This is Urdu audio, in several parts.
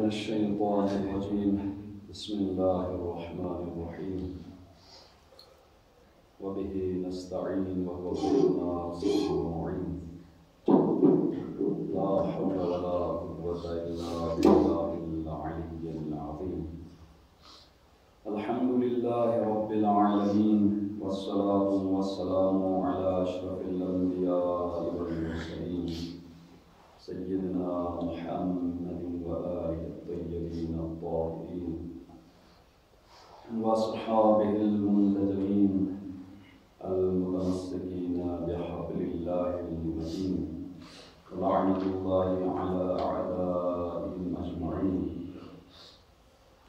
من الشيطان الرجيم بسم الله الرحمن الرحيم وبه نستعين وهو خير الناصر المعين لا حول ولا قوة إلا بالله العلي العظيم الحمد لله رب العالمين والصلاة والسلام على أشرف الأنبياء والمرسلين سيدنا محمد وآله الطيبين الطاهرين وأصحابه المنتجبين المتمسكين بحبل الله المتين ولعنة الله على أعدائهم أجمعين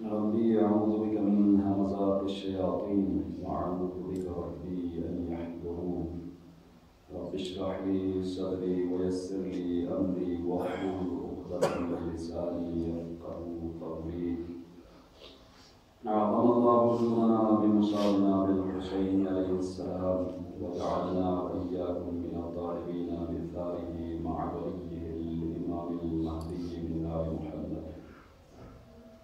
ربي أعوذ بك من همزات الشياطين وأعوذ بك ربي أن يحضرون رب اشرح لي صدري ويسر لي أمري واحلل عقدة من لساني يفقهوا قولي أعظم الله أجورنا بمصابنا بالحسين عليه السلام وجعلنا وإياكم من الطالبين بثاره مع وليه الإمام المهدي من آل محمد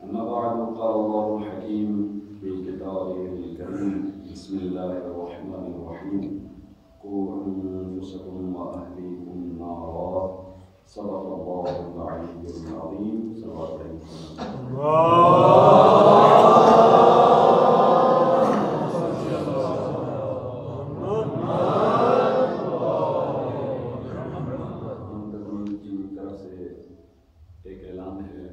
أما بعد قال الله الحكيم في كتابه الكريم بسم الله الرحمن الرحيم قوا أنفسكم وأهليكم نارا صدق الله العلي العظيم صلوات ایک اعلان ہے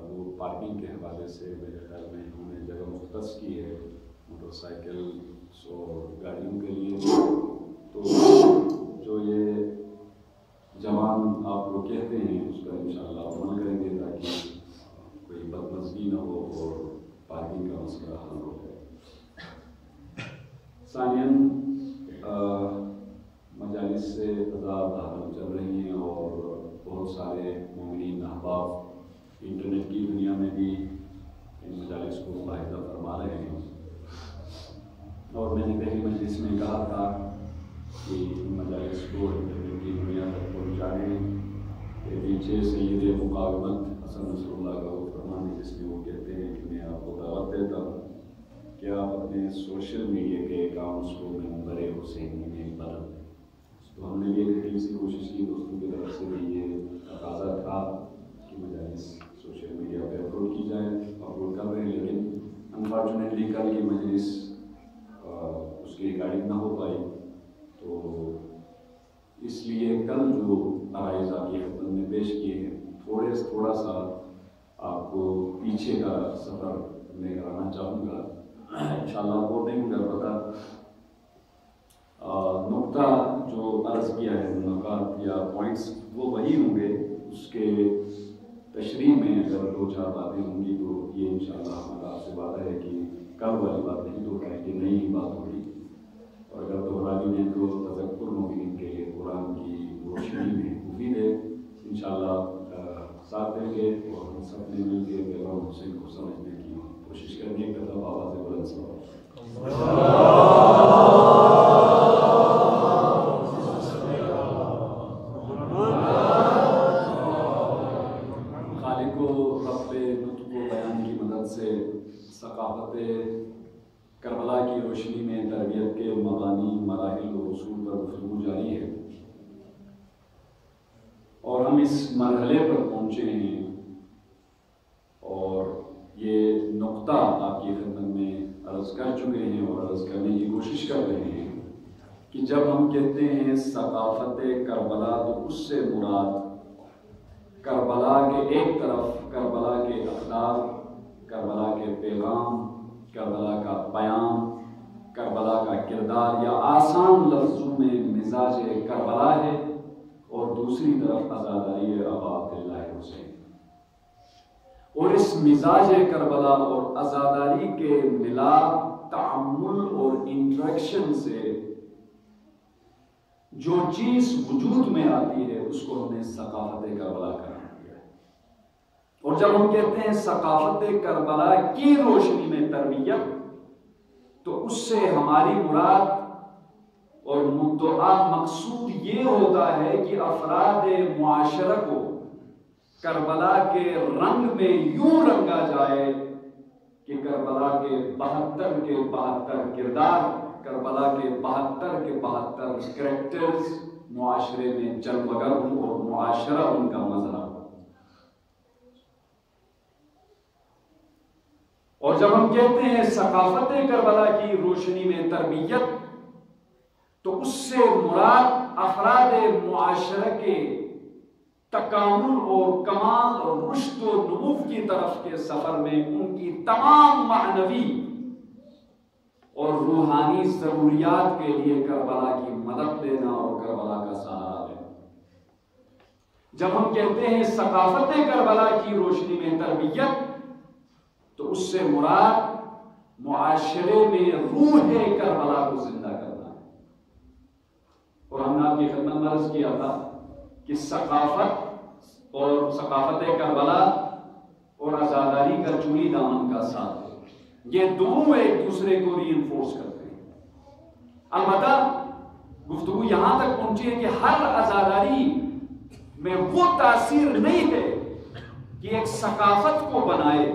وہ پارکنگ کے حوالے سے میرے خیال میں انہوں نے جگہ مختص کی ہے موٹر سائیکل اور گاڑیوں کے لیے تو جو یہ جوان آپ لوگ کہتے ہیں اس کا انشاءاللہ عمل کریں گے تاکہ کوئی بدمزگی نہ ہو اور پارکنگ کا مسئلہ حل ہو جائے. ثانیاً مجالس سے آزاد حل چل رہی ہیں اور بہت سارے مومنین احباب انٹرنیٹ کی دنیا میں بھی ان مجالس کو ملاحظہ فرما رہے ہیں اور میں نے پہلی مجلس میں کہا تھا کہ ان مجالس کو انٹرنیٹ کی دنیا تک پہنچانے کے پیچھے سید مقاومت حسن نصر اللہ کا وہ فرمان ہے جس میں وہ کہتے ہیں کہ میں آپ کو دعوت دیتا ہوں کہ آپ اپنے سوشل میڈیا کے اکاؤنٹس کو ممبر حسینی میں بدل. تو ہم نے یہ ٹیم سے کوشش کی دوستوں کی طرف سے بھی یہ تقاضا تھا کہ مجالس سوشل میڈیا پہ اپلوڈ کی جائے. اپلوڈ کر رہے ہیں لیکن انفارچونیٹلی کل کی مجلس اس کی ریکارڈنگ نہ ہو پائی تو اس لیے کل جو عرائض آپ کی خدمت میں پیش کیے ہیں تھوڑا سا آپ کو پیچھے کا سفر میں کرانا چاہوں گا انشاءاللہ. اکارڈنگ البتہ نقطہ جو عرض کیا ہے نکات یا پوائنٹس وہ وہی ہوں گے. اس کے تشریح میں اگر دو چار باتیں ہوں گی تو یہ انشاءاللہ ہمارا آپ سے وعدہ ہے کہ کل والی بات نہیں دہرائیں گے, نئی بات ہوگی. اور اگر دہرانی ہے تو تذکر مومنین کے لیے قرآن کی روشنی میں مفید ہے. انشاءاللہ ساتھ دیں گے اور ہم سب نے مل کے پیغام حسین کو سمجھنے کی کوشش کریں گے. ایک دفعہ آواز بلند سے ثقافت کربلا کی روشنی میں تربیت کے مبانی مراحل و اصول پر گفتگو جاری ہے اور ہم اس مرحلے پر پہنچے ہیں اور یہ نقطہ آپ کی خدمت میں عرض کر چکے ہیں اور عرض کرنے کی کوشش کر رہے ہیں کہ جب ہم کہتے ہیں ثقافت کربلا تو اس سے مراد کربلا کے ایک طرف کربلا کے اقدار, کربلا کے پیغام, کربلا کا بیان, کربلا کا کردار یا آسان لفظوں میں مزاج کربلا ہے اور دوسری طرف عزاداری ابا عبداللہ حسین. اور اس مزاج کربلا اور عزاداری کے ملاپ, تعامل اور انٹریکشن سے جو چیز وجود میں آتی ہے اس کو ہم نے ثقافت کربلا قرار دیا ہے. اور جب ہم کہتے ہیں ثقافت کربلا کی روشنی میں تربیت تو اس سے ہماری مراد اور مدعا مقصود یہ ہوتا ہے کہ افراد معاشرہ کو کربلا کے رنگ میں یوں رنگا جائے کہ کربلا کے 72 کے 72 کردار، کربلا کے 72 کے 72 کریکٹرز معاشرے میں جلوگر ہوں اور معاشرہ ان کا مظہر ہو۔ اور جب ہم کہتے ہیں ثقافت کربلا کی روشنی میں تربیت، تو اس سے مراد افراد معاشرہ کے تکامل اور کمال اور رشد و نمو کی طرف کے سفر میں ان کی تمام معنوی اور روحانی ضروریات کے لیے کربلا کی مدد لینا اور کربلا کا سہارا لینا۔ جب ہم کہتے ہیں ثقافت کربلا کی روشنی میں تربیت، تو اس سے مراد معاشرے میں روح کربلا کو زندہ کرنا ہے۔ اور ہم نے آپ کی خدمت میں عرض کیا تھا کہ ثقافت اور ثقافت کربلا اور عزاداری کا چوری دامن کا ساتھ ہے، یہ دونوں ایک دوسرے کو ری انفورس کرتے ہیں۔ البتہ گفتگو یہاں تک پہنچی ہے کہ ہر عزاداری میں وہ تاثیر نہیں ہے کہ ایک ثقافت کو بنائے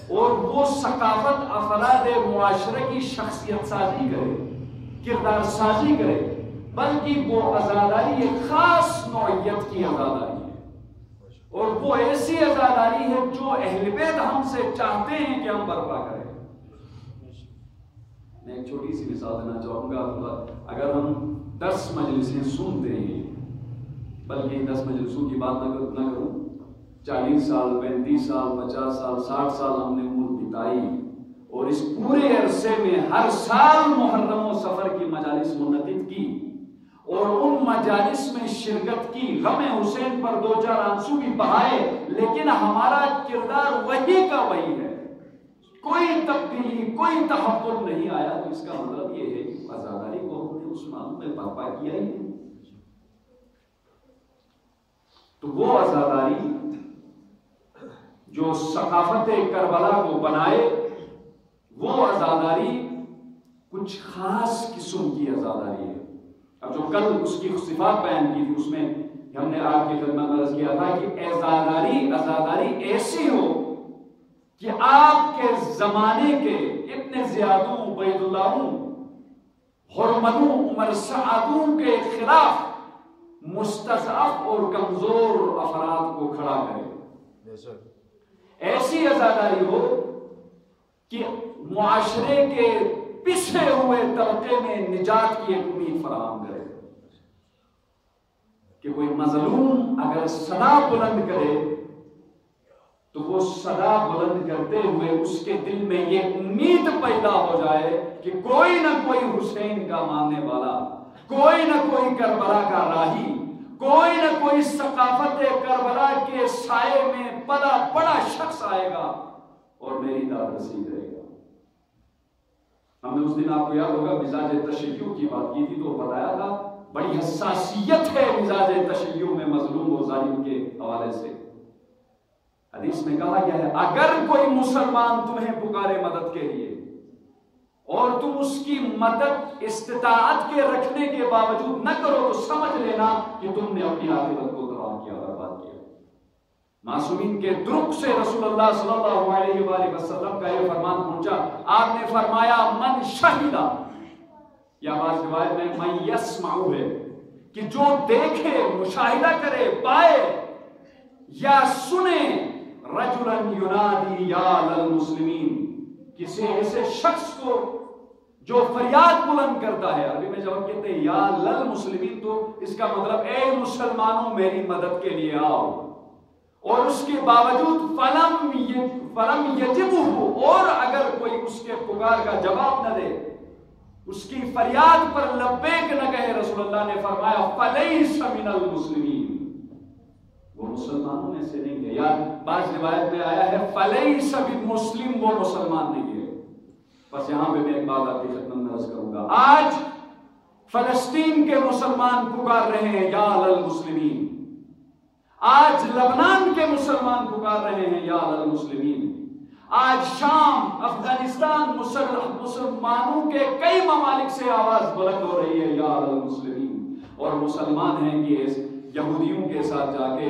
اور وہ ثقافت افراد معاشرے کی شخصیت سازی کرے، کردار سازی کرے، بلکہ وہ عزاداری ایک خاص نوعیت کی عزاداری ہے، اور وہ ایسی عزاداری ہے جو اہل بیت ہم سے چاہتے ہیں کہ ہم برپا کریں۔ میں ایک چھوٹی سی مثال دینا چاہوں گا۔ اگر ہم 10 مجلسیں سنتے ہیں، بلکہ 10 مجلسوں کی بات نہ کروں، 40 سال 35 سال 50 سال 60 سال ہم نے عمر بتائی، اور اس پورے عرصے میں ہر سال محرم و سفر کی مجالس منعقد کی، اور ان مجالس میں شرکت کی، غم حسین پر 2-4 آنسو بھی بہائے، لیکن ہمارا کردار وہی کا وہی ہے، کوئی تبدیلی کوئی تحول نہیں آیا، تو اس کا مطلب یہ ہے کہ عزاداری کو ہم نے اس معاملے میں برپا کیا ہی نہیں۔ تو وہ عزاداری جو ثقافت کربلا کو بنائے، وہ عزاداری کچھ خاص قسم کی عزاداری ہے۔ اب جو کل اس کی صفات بیان کی تھی، اس میں ہم نے آپ کی خدمت میں عرض کیا تھا کہ عزاداری ایسی ہو کہ آپ کے زمانے کے ابن زیادوں، عبید اللہوں، حرمنوں، عمر سعدوں کے خلاف مستضعف اور کمزور افراد کو کھڑا کرے۔ ایسی عزاداری ہو کہ معاشرے کے پسے ہوئے طبقے میں نجات کی ایک امید فراہم کرے، کہ کوئی مظلوم اگر صدا بلند کرے تو وہ صدا بلند کرتے ہوئے اس کے دل میں یہ امید پیدا ہو جائے کہ کوئی نہ کوئی حسین کا ماننے والا، کوئی نہ کوئی کربلا کا راہی، کوئی نہ کوئی ثقافت کربلا کے سائے میں پلا بڑا شخص آئے گا اور میری داد رسی کرے گا۔ ہم نے اس دن آپ کو یاد ہوگا مزاج تشیع کی بات کی تھی، تو بتایا تھا بڑی حساسیت ہے مزاج تشیع میں مظلوم و ظالم کے حوالے سے۔ حدیث میں کہا گیا ہے اگر کوئی مسلمان تمہیں پکارے مدد کے لیے اور تم اس کی مدد استطاعت کے رکھنے کے باوجود نہ کرو، تو سمجھ لینا کہ تم نے اپنی عاقبت کو تباہ کیا، برباد کیا۔ معصومین کے درک سے رسول اللہ صلی اللہ علیہ وآلہ وسلم کا یہ فرمان پہنچا، آپ نے فرمایا من شہیدہ، یا بعض روایت میں من یسمعو ہے، کہ جو دیکھے، مشاہدہ کرے، پائے یا سنے رجلاً ینادی یا للمسلمین، کسی ایسے شخص کو جو فریاد بلند کرتا ہے۔ عربی میں جب ہم کہتے ہیں یا للمسلمین، تو اس کا مطلب اے مسلمانوں میری مدد کے لیے آؤ، اور اس کے باوجود فلم یجبہ، اور اگر کوئی اس کے پکار کا جواب نہ دے، اس کی فریاد پر لبیک نہ کہے، رسول اللہ نے فرمایا فلیس من المسلمین، وہ مسلمانوں میں سے نہیں ہے۔ یا بعض روایت میں آیا ہے فلیس بمسلم، وہ مسلمان نہیں ہے۔ بس یہاں پہ میں ایک بات آپ کی خدمت میں عرض کروں گا، آج فلسطین کے مسلمان پکار رہے ہیں یا للمسلمین، آج لبنان کے مسلمان پکار رہے ہیں یا للمسلمین، آج شام، افغانستان، مسلمانوں کے کئی ممالک سے آواز بلند ہو رہی ہے یا للمسلمین، اور مسلمان ہیں کہ یہودیوں کے ساتھ جا کے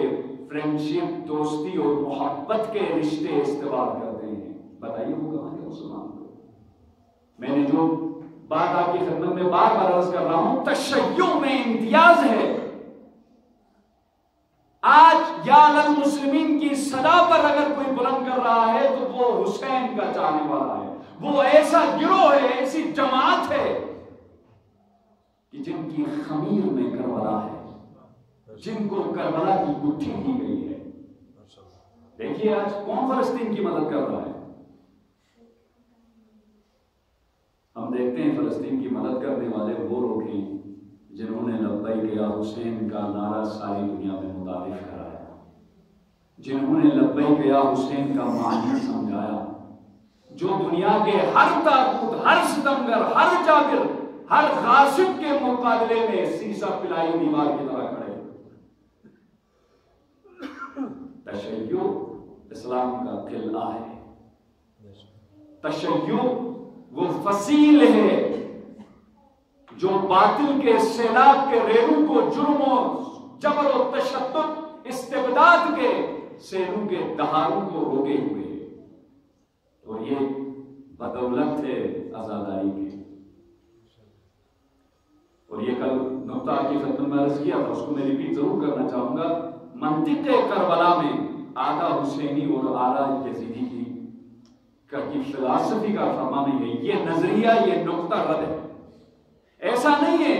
فرینڈشپ، دوستی اور محبت کے رشتے استوار کرتے ہیں، بتائیے وہ کہاں ہے مسلمان کو؟ میں نے جو بات آپ کی خدمت میں بار بار عرض کر رہا ہوں، تشیع میں امتیاز ہے۔ آج یا للمسلمین کی صدا پر اگر کوئی بلند کر رہا ہے تو وہ حسین کا چاہنے والا ہے، وہ ایسا گروہ ہے، ایسی جماعت ہے کہ جن کی خمیر میں کربلا ہے، جن کو کربلا کی گٹھی دی گئی ہے۔ دیکھیے آج کون فلسطین کی مدد کر رہا ہے؟ ہم دیکھتے ہیں فلسطین کی مدد کرنے والے وہ لوگ ہیں جنہوں نے لبیک یا حسین کا نعرہ ساری دنیا میں متعارف کرایا، جنہوں نے لبیک یا حسین کا معنی سمجھایا، جو دنیا کے ہر طاغوت، ہر ستمگر، ہر جابر، ہر غاصب کے مقابلے میں سیسا پلائی دیوار کی طرح کھڑے۔ تشیع اسلام کا قلعہ ہے، تشیع وہ فصیل ہے جو باطل کے سیلاب کے ریلوں کو، جرم و جبر و تشدد، استبداد کے سیلوں کے دہاروں کو روکے ہوئے ہے، اور یہ بدولت ہے آزاداری کی۔ اور یہ کل نقطہ آپ کی خدمت میں عرض کیا تھا، اس کو میں ریپیٹ ضرور کرنا چاہوں گا۔ منطق کربلا میں آدھا حسینی اور آدھا یزیدی کی فلسفی کا فرما نہیں ہے، یہ نظریہ، یہ نقطہ رد ہے۔ ایسا نہیں ہے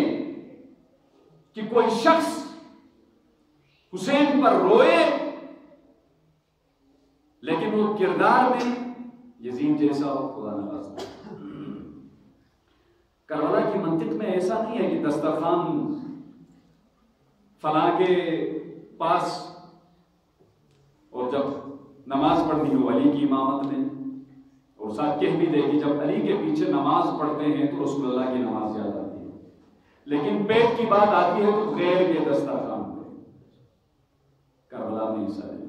کہ کوئی شخص حسین پر روئے لیکن وہ کردار میں یزید جیسا ہو، خدا نخواستہ۔ کربلا کی منطق میں ایسا نہیں ہے کہ دسترخوان فلاں کے پاس، اور جب نماز پڑھنی ہو علی کی امامت میں، اور ساتھ کہہ بھی دے کہ جب علی کے پیچھے نماز پڑھتے ہیں تو رسول اللہ کی نماز یاد آتی ہے، لیکن پیٹ کی بات آتی ہے تو غیر کے دسترخوان پہ۔ کربلا میں ایسا نہیں۔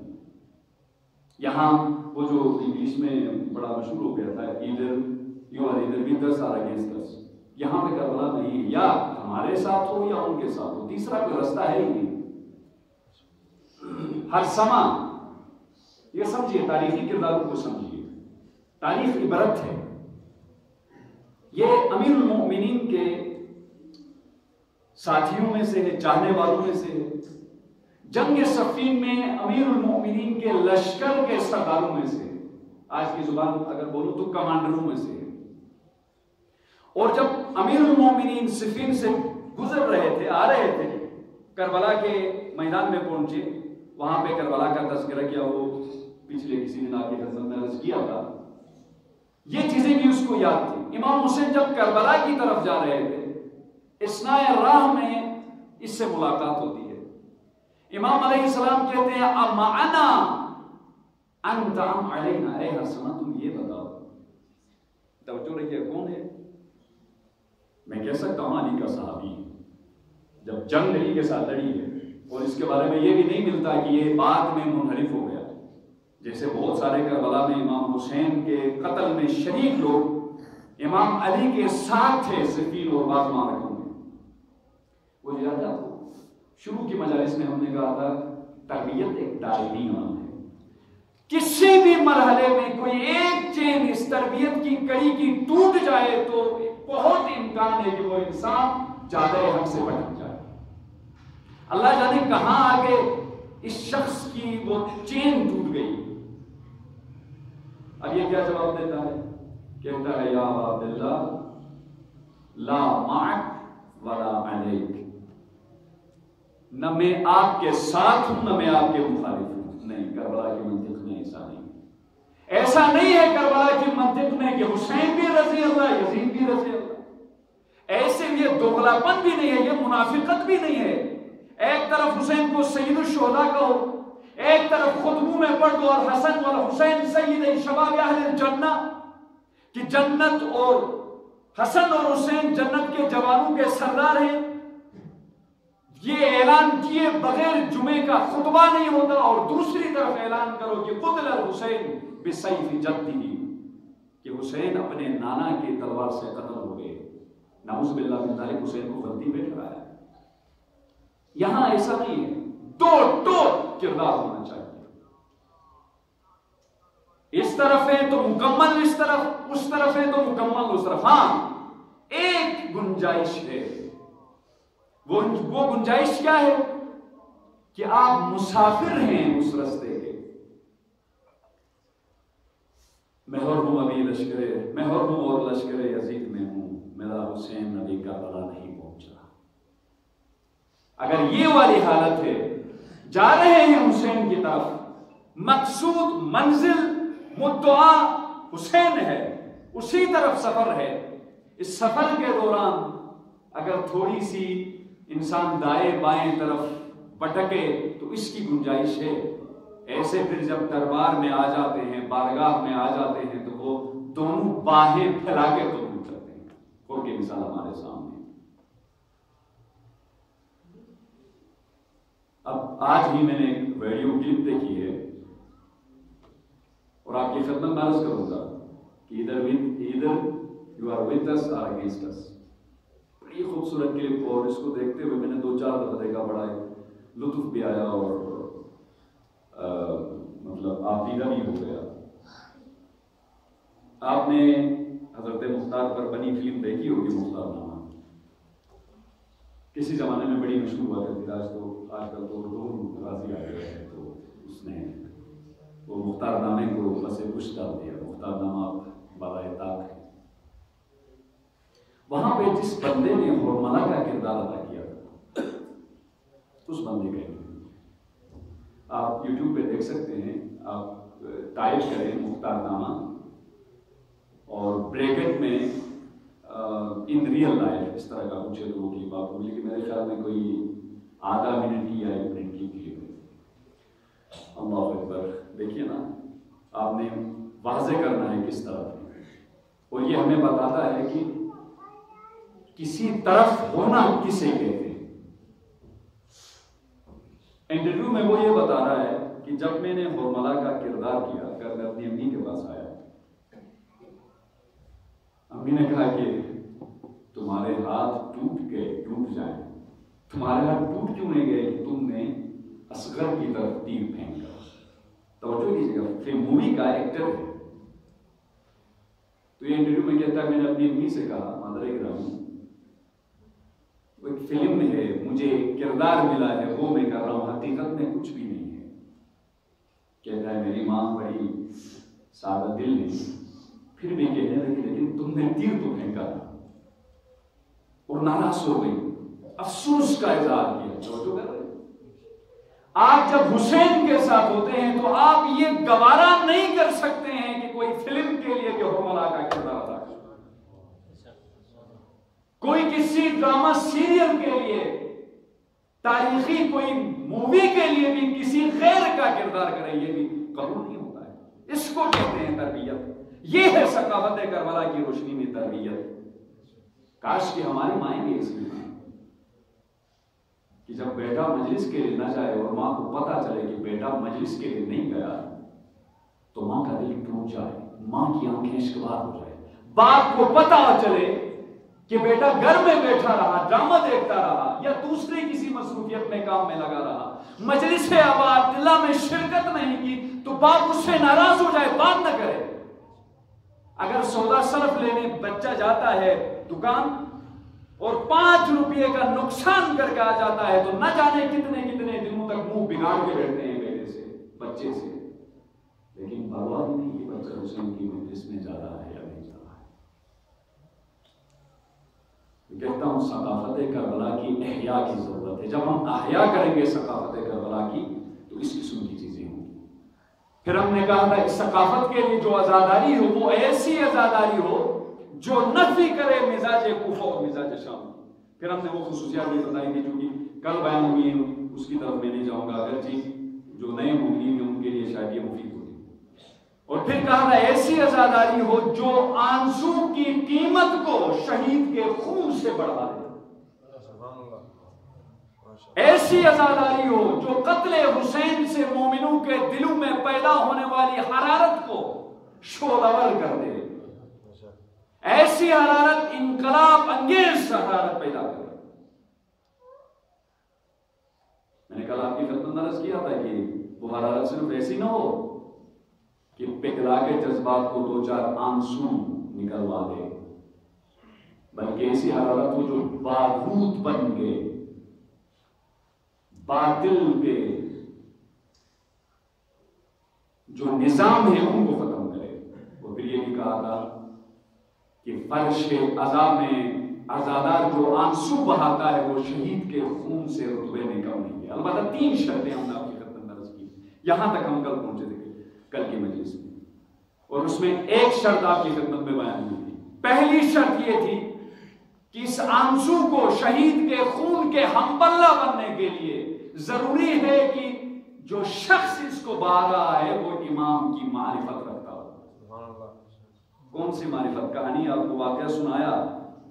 یہاں وہ جو انگلش میں بڑا مشہور ہو گیا تھا، either you are either with us or against اس، یہاں پہ کربلا نہیں ہے، یا ہمارے ساتھ ہو یا ان کے ساتھ ہو، تیسرا کوئی رستہ ہے ہی نہیں۔ ہر سما، یہ سمجھیے، تاریخی کرداروں کو سمجھیے، تاریخ عبرت ہے۔ یہ امیر المؤمنین کے ساتھیوں میں سے ہے، چاہنے والوں میں سے ہے۔ جنگ صفین میں امیر المؤمنین کے لشکر کے سرداروں میں سے، آج کی زبان اگر بولوں تو کمانڈروں میں سے ہے۔ اور جب امیر المؤمنین صفین سے گزر رہے تھے، آ رہے تھے، کربلا کے میدان میں پہنچے، وہاں پہ کربلا کا تذکرہ کیا، وہ پچھلے کسی دن آپ کی خدمت میں عرض کیا تھا، یہ چیزیں بھی اس کو یاد تھی۔ امام حسین جب کربلا کی طرف جا رہے تھے، اثناء راہ میں اس سے ملاقات ہوتی ہے۔ امام علیہ السلام کہتے ہیں امعنا انت ام علینا، اے حسنہ تم یہ بتاؤ، توجہ رکھیے کون ہے؟ میں کہہ سکتا ہوں علی کا صحابی، جب جنگ علی کے ساتھ لڑی ہے، اور اس کے بارے میں یہ بھی نہیں ملتا کہ یہ بعد میں منحرف ہو گیا، جیسے بہت سارے کربلا میں امام حسین کے قتل میں شریک لوگ امام علی کے ساتھ تھے، صفین اور بعض معرکوں میں۔ وہ یاد ہے، شروع کی مجالس میں ہم نے کہا تھا تربیت ایک دائمی عمل ہے، کسی بھی مرحلے میں کوئی ایک چین اس تربیت کی کڑی کی ٹوٹ جائے تو بہت امکان ہے کہ وہ انسان زیادہ حق سے بھٹک جائے۔ اللہ جانے کہاں آگے اس شخص کی وہ چین ٹوٹ گئی۔ اب یہ کیا جواب دیتا ہے؟ کہتا ہے یا عبداللہ لا معک ولا علیک، نہ میں آپ کے ساتھ ہوں نہ میں آپ کے مخالف ہوں۔ نہیں، کربلا کی منطق میں ایسا نہیں، ایسا نہیں ہے کربلا کی منطق میں کہ حسین بھی رضی اللہ، یزید بھی رضی اللہ، ایسے یہ دوغلا پن بھی نہیں ہے، یہ منافقت بھی نہیں ہے۔ ایک طرف حسین کو سید الشہداء کہو، ایک طرف خود منہ میں پڑھ دو اور حسن اور حسین سید شباب اہل الجنہ، کہ جنت اور حسن اور حسین جنت کے جوانوں کے سردار ہیں، یہ اعلان کیے بغیر جمعے کا خطبہ نہیں ہوتا، اور دوسری طرف اعلان کرو کہ قتل الحسین بسیف جدہ، کہ حسین اپنے نانا کی تلوار سے قتل ہو گئے۔ نعوذ باللہ من ذالک، حسین کو غلطی پہ ٹھہرایا۔ یہاں ایسا نہیں ہے، توڑ کردار ہونا چاہیے. اس طرف ہے تو مکمل اس طرف، اس طرف ہے تو مکمل اس طرف. ہاں ایک گنجائش ہے. وہ گنجائش کیا ہے کہ آپ مسافر ہیں اس راستے کے. میں اور ہوں ابھی میں اور ہوں اور لشکر یزید میں ہوں، میرا حسین نبی کربلا نہیں پہنچا. اگر یہ والی حالت ہے، جا رہے ہیں حسین کی طرف، مقصود منزل مدعا حسین ہے، اسی طرف سفر ہے. اس سفر کے دوران اگر تھوڑی سی انسان دائیں بائیں طرف بٹکے تو اس کی گنجائش ہے. ایسے پھر جب دربار میں آ جاتے ہیں، بارگاہ میں آ جاتے ہیں، تو وہ دونوں باہیں پھیلا کے قبول کرتے ہیں. اور کی مثال ہمارے سامنے. اب آج ہی میں نے ایک ویڈیو کلپ دیکھی ہے اور آپ کی خدمت میں عرض کروں گا کہ ادھر you are with us or against اس. بڑی خوبصورت کلپ، اور اس کو دیکھتے ہوئے میں نے 2-4 دفعہ دیکھا، بڑا لطف بھی آیا اور مطلب آفیدہ بھی ہو گیا. آپ نے حضرت مختار پر بنی فلم دیکھی ہوگی، مختار نامہ. کسی زمانے میں بڑی مشہور ہوا کرتی تھی. آج کل تو اردو راضی آ گیا ہے، تو اس نے وہ مختار نامے کو بس کچھ ڈال دیا. مختار نامہ بالائے طاق ہے. وہاں پہ جس بندے نے حرملہ کا کردار ادا کیا تھا، اس بندے کا آپ یوٹیوب پہ دیکھ سکتے ہیں. آپ ٹائپ کریں مختار نامہ اور بریکٹ میں ان ریئل لائف، اس طرح کا کچھ لوگوں کی بات ہوگی، لیکن میرے خیال میں کوئی آدھا منٹ کی یا 1 منٹ کی کلپ ہے. اللہ اکبر. دیکھیے نا، آپ نے واضح کرنا ہے کس طرف ہے، اور یہ ہمیں بتاتا ہے کہ کسی طرف ہونا کسے کہتے ہیں. انٹرویو میں وہ یہ بتا رہا ہے کہ جب میں نے حرملہ کا کردار کیا، کر میں اپنی امی کے پاس آیا، امی نے کہا کہ تمہارے ہاتھ ٹوٹ جائیں. تمہارے ہاتھ ٹوٹ کیوں نہیں گئے کہ تم نے اصغر کی طرف تیر پھینکا. توجہ کیجیے گا، پھر مووی کا ایکٹر ہے. تو یہ انٹرویو میں کہتا ہے میں نے اپنی امی سے کہا، مادر گرامی، وہ ایک فلم ہے، مجھے ایک کردار ملا ہے، وہ میں کر رہا ہوں، حقیقت میں کچھ بھی نہیں ہے. کہتا ہے میری ماں بڑی سادہ دل نہیں، پھر بھی کہنے لگی لیکن تم نے تیر تو پھینکا تھا، اور ناراض ہو گئی، افسوس کا اظہار کیا. جو کر رہے آپ جب حسین کے ساتھ ہوتے ہیں تو آپ یہ گوارا نہیں کر سکتے ہیں کہ کوئی فلم کے لیے کہ حرملہ کا کردار ادا کرے، کوئی کسی ڈرامہ سیریل کے لیے، تاریخی کوئی مووی کے لیے بھی کسی غیر کا کردار کرے. یہ بھی قبول نہیں ہوتا ہے. اس کو کہتے ہیں تربیت. یہ ہے ثقافت کربلا کی روشنی میں تربیت. کاش کہ ہماری مائیں بھی ایسی ہیں کہ جب بیٹا مجلس کے لیے نہ جائے اور ماں کو پتا چلے کہ بیٹا مجلس کے لیے نہیں گیا تو ماں کا دل ٹوٹ جائے، ماں کی آنکھیں اشکبار ہو جائے. باپ کو پتا چلے کہ بیٹا گھر میں بیٹھا رہا، ڈرامہ دیکھتا رہا یا دوسری کسی مصروفیت میں کام میں لگا رہا، مجلس آباد اللہ میں شرکت نہیں کی، تو باپ اس سے ناراض ہو جائے، بات نہ کرے. اگر سودا صرف لینے بچہ جاتا ہے دکان اور 5 روپے کا نقصان کر کے آ جاتا ہے تو نہ جانے کتنے دنوں تک منہ بگاڑ کے بیٹھتے ہیں بیٹے سے، بچے سے، لیکن پرواہ نہیں کہ بچہ حسین کی مجلس میں جا رہا ہے یا نہیں جا رہا ہے. کہتا ہوں ثقافت کربلا کی احیاء کی ضرورت ہے. جب ہم احیاء کریں گے ثقافت کربلا کی تو اس قسم کی چیزیں ہوں گی. پھر ہم نے کہا تھا اس ثقافت کے لیے جو عزاداری ہو وہ ایسی عزاداری ہو جو نفی کرے مزاج کوفہ اور مزاج شام. پھر ہم نے وہ خصوصیات بھی بتائی تھی، چونکہ کل بیان ہوئی ہیں اس کی طرف میں نہیں جاؤں گا، اگرچہ جو نئے مومنین ہیں ان کے لیے شاید یہ مفید ہوگی. اور پھر کہا تھا ایسی عزاداری ہو جو آنسو کی قیمت کو شہید کے خون سے بڑھا دے. ایسی عزاداری ہو جو قتل حسین سے مومنوں کے دلوں میں پیدا ہونے والی حرارت کو شعلہور کر دے. ایسی حرارت انقلاب انگیز حرارت پیدا کرے. میں نے کل آپ کی خدمت عرض کیا تھا کہ وہ حرارت صرف ایسی نہ ہو کہ پگھلا کے جذبات کو دو چار آنسو نکلوا دے، بلکہ ایسی حرارت ہو جو بارود بن کے باطل کے جو نظام ہے ان کو ختم کرے۔ وہ پھر یہ بھی کہا تھا کہ فرش عذاب میں عزادار جو آنسو بہاتا ہے وہ شہید کے خون سے رتبے میں کم نہیں ہے۔ البتہ 3 شرطیں ہم نے آپ کی خدمت میں عرض کی، یہاں تک ہم کل پہنچے تھے کل کی مجلس میں، اور اس میں ایک شرط آپ کی خدمت میں بیان ہوئی تھی۔ پہلی شرط یہ تھی کہ اس آنسو کو شہید کے خون کے ہمپلہ بننے کے لیے ضروری ہے کہ جو شخص اس کو بہا رہا ہے وہ امام کی معرفت رکھتا ہو۔ کون سی معرفت؟ کہانی آپ کو واقعہ سنایا،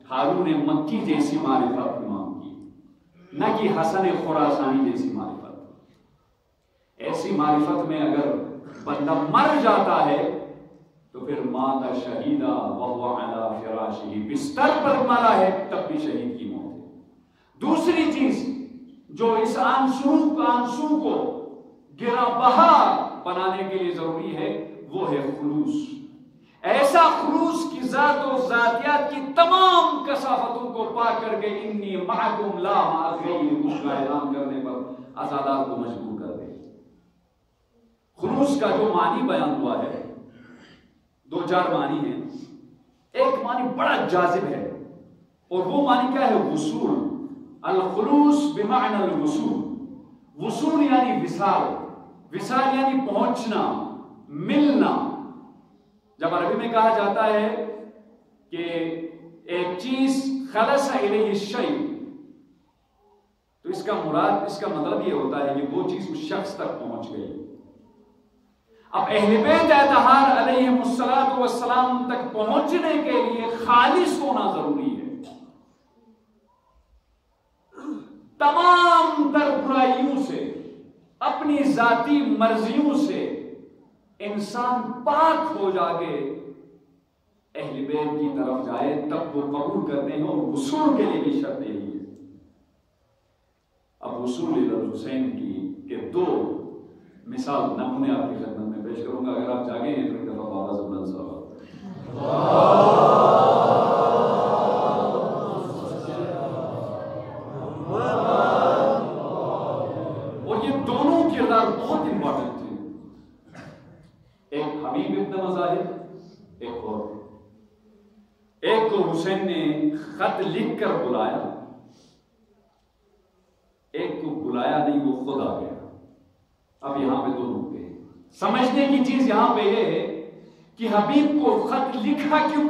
ہارون مکی جیسی معرفت امام کی، نہ کہ حسن خراسانی جیسی معرفت۔ ایسی معرفت میں اگر بندہ مر جاتا ہے تو پھر مات شہیدہ وہو علی فراشہ، بستر پر مرا ہے تب بھی شہید کی موت ہے۔ دوسری چیز جو اس آنسو کو گرا بہا بنانے کے لیے ضروری ہے وہ ہے خلوص، ایسا خلوص کی ذات و ذاتیات کی تمام کثافتوں کو پا کر کے انی معکم لا مع غیرکم کا اعلان کرنے پر عزادار کو مجبور کر دے۔ خلوص کا جو معنی بیان ہوا ہے 2-4 معنی ہیں، ایک معنی بڑا جاذب ہے اور وہ معنی کیا ہے؟ وصول۔ الخلوص بمعنی الوصول، وصول یعنی وصال، وصال یعنی پہنچنا، ملنا۔ جب عربی میں کہا جاتا ہے کہ ایک چیز خلص الیہ الشیء، تو اس کا مراد، اس کا مطلب یہ ہوتا ہے کہ وہ چیز اس شخص تک پہنچ گئی۔ اب اہل بیت اطہار علیہم الصلوۃ والسلام تک پہنچنے کے لیے خالص ہونا ضروری ہے۔ تمام تر برائیوں سے، اپنی ذاتی مرضیوں سے انسان پاک ہو جا کے اہل بیت کی طرف جائے تب وہ قبول کرتے ہیں، اور وصول کے لیے بھی شرط یہی ہے۔ اب وصول الحسین کی کہ 2 مثال نمونے آپ کی خدمت میں پیش کروں گا، اگر آپ جاگے ہیں تو ایک دفعہ بابا زبان صاحب اور یہ دونوں کردار بہت امپورٹنٹ تھے۔ ایک حبیب ابن مظاہر، ایک کو حسین نے خط لکھ کر بلایا، ایک کو بلایا نہیں، وہ خود آ گیا۔ اب یہاں پہ 2 نقطے ہیں۔ سمجھنے کی چیز یہاں پہ یہ ہے کہ حبیب کو خط لکھا کیوں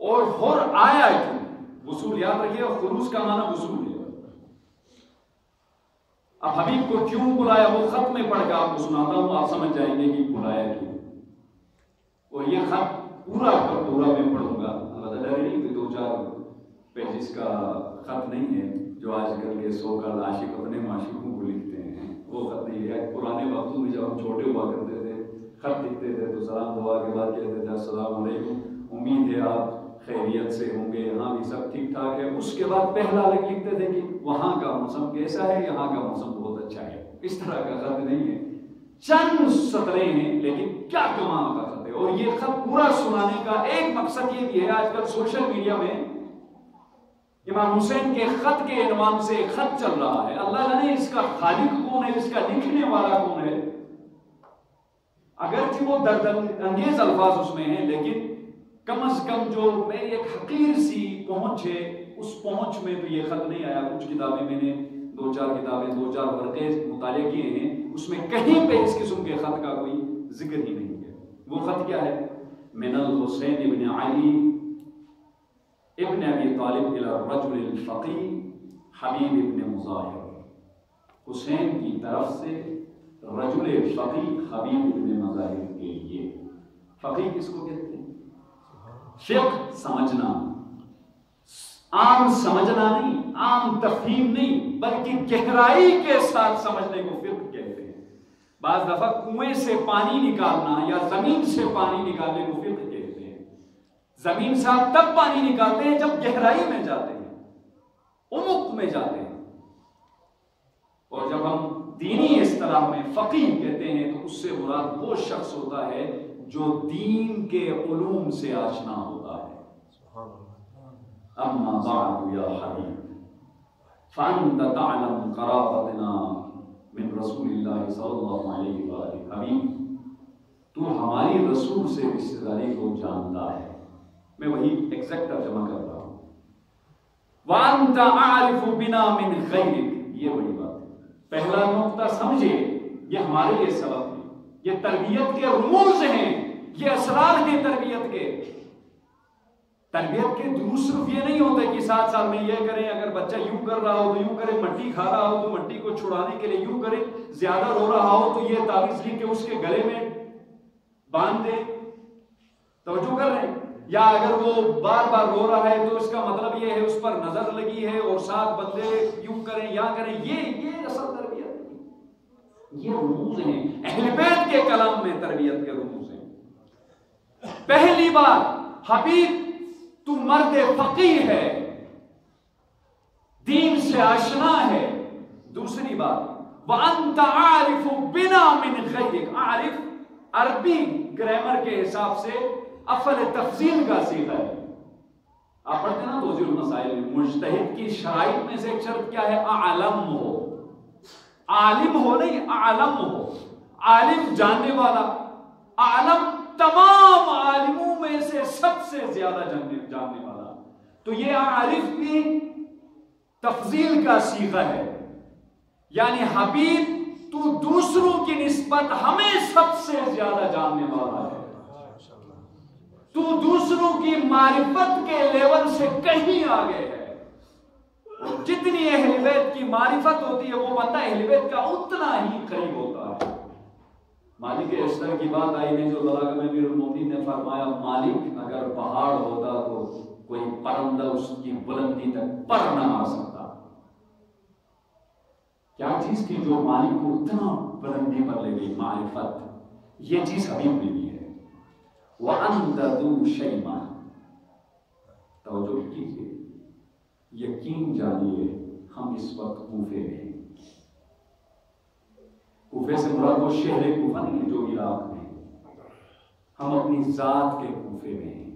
اور آیا کیوں؟ وصول یاد رکھیے، خلوص کا معنی وصول ہے۔ اب حبیب کو کیوں بلایا وہ خط میں پڑھ کے آپ کو سناتا ہوں، آپ سمجھ جائیں گے کہ بلایا کیوں۔ اور یہ خط پورا کا پورا میں پڑھوں گا، البتہ ڈر نہیں کہ 2-4 پیجز کا خط نہیں ہے جو آج کل کے سو کال عاشق اپنے معشوقوں کو لکھتے ہیں، وہ خط نہیں ہے۔ پرانے وقتوں میں جب ہم چھوٹے ہوا کرتے تھے، خط لکھتے تھے تو سلام دعا کے بعد کہتے تھے السلام علیکم، امید ہے آپ خیریت سے ہوں گے، یہاں بھی سب ٹھیک ٹھاک ہے۔ اس کے بعد پہلا لکھتے تھے کہ وہاں کا موسم کیسا ہے، یہاں کا موسم بہت اچھا ہے۔ اس طرح کا خط نہیں ہے، چند سطریں ہیں لیکن کیا کمال کا خط ہے۔ اور یہ خط پورا سنانے کا ایک مقصد یہ بھی ہے، آج کل سوشل میڈیا میں امام حسین کے خط کے عنوان سے خط چل رہا ہے، اللہ جانے اس کا خالق کون ہے، اس کا لکھنے والا کون ہے۔ اگرچہ وہ درد انگیز الفاظ اس میں ہیں، لیکن کم از کم جو میری ایک حقیر سی پہنچ ہے، اس پہنچ میں تو یہ خط نہیں آیا۔ کچھ کتابیں میں نے 2-4 کتابیں 2-4 ورقے مطالعے کیے ہیں، اس میں کہیں پہ اس قسم کے خط کا کوئی ذکر ہی نہیں ہے۔ وہ خط کیا ہے؟ من الحسین ابن علی ابن ابی طالب الى الرجل الفقی حبیب ابن مظاہر، حسین کی طرف سے رجل فقی حبیب ابن مظاہر کے لیے۔ فقی کس کو کہتے ہیں؟ فقہ سمجھنا، عام سمجھنا نہیں، عام تفہیم نہیں، بلکہ گہرائی کے ساتھ سمجھنے کو فقہ کہتے ہیں۔ بعض دفعہ کنویں سے پانی نکالنا یا زمین سے پانی نکالنے کو فقہ کہتے ہیں۔ زمین سے آپ تب پانی نکالتے ہیں جب گہرائی میں جاتے ہیں، عمق میں جاتے ہیں، اور جب ہم اصطلاح میں فقیہ کہتے ہیں تو اس سے مراد وہ شخص ہوتا ہے جو دین کے علوم سے آشنا ہوتا ہے. اما بعد یا حبیب فانت تعلم قرابتنا من رسول اللہ صلی اللہ علیہ وآلہ. حبیب تو ہماری رسول سے رشتہ داری کو جانتا ہے. میں وہی ایگزیکٹ ترجمہ کر رہا ہوں. وانت اعرف بنا من غیرک. یہ بڑی بات ہے. پہلا نقطہ سمجھے یہ ہمارے لیے سبق ہے. یہ تربیت کے رموز ہیں, یہ اسرار ہیں تربیت کے. تربیت کے دروس صرف یہ نہیں ہوتے کہ 7 سال میں یہ کریں, اگر بچہ یوں کر رہا ہو تو یوں کرے, مٹی کھا رہا ہو تو مٹی کو چھڑانے کے لیے یوں کرے, زیادہ رو رہا ہو تو یہ تعویذ لکھ کے اس کے گلے میں باندھ دے. توجہ کر رہے ہیں؟ یا اگر وہ بار بار رو رہا ہے تو اس کا مطلب یہ ہے اس پر نظر لگی ہے اور 7 بندے یوں کریں یا کریں. یہ اصل تربیت نہیں. یہ رموز ہیں اہل بیت کے کلام میں, تربیت کے رموز ہیں. پہلی بات, حبیب تو مرد فقیہ ہے, دین سے آشنا ہے. دوسری بات, وَأَنْتَ عَارِفُ بِنَا مِنْ غَيْرِكَ. عارف عربی گرامر کے حساب سے افعل تفضیل کا صیغہ ہے. آپ پڑھتے ہیں نا توضیح المسائل میں, مجتہد کی شرائط میں سے ایک شرط کیا ہے؟ اعلم ہو. عالم ہو نہیں, اعلم ہو. عالم جاننے والا, عالم تمام عالموں میں سے سب سے زیادہ جاننے والا. تو یہ عارف بھی تفضیل کا صیغہ ہے. یعنی حبیب تو دوسروں کی نسبت ہمیں سب سے زیادہ جاننے والا ہے. تو دوسروں کی معرفت کے لیول سے کہیں آگے ہے. جتنی اہل بیت کی معرفت ہوتی ہے وہ بندہ اہل بیت کا اتنا ہی قریب ہوتا ہے. مالک اشتر کی بات آئی ہے جو بلاغہ میں امیر المومنین نے فرمایا, مالک اگر پہاڑ ہوتا تو کوئی پرندہ اس کی بلندی تک پر نہ آ سکتا. کیا چیز کی جو مالک کو اتنا بلندی پر لے گئی؟ معرفت. یہ چیز حبیب میں بھی ہے. وَأَنْتَ ذُو شَيْمَةٍ. توجہ کیجیے, یقین جانیے ہم اس وقت کوفے میں ہیں. کوفے سے مراد وہ شہر کوفہ نہیں ہے جو عراق میں ہے. ہم اپنی ذات کے کوفے میں ہیں,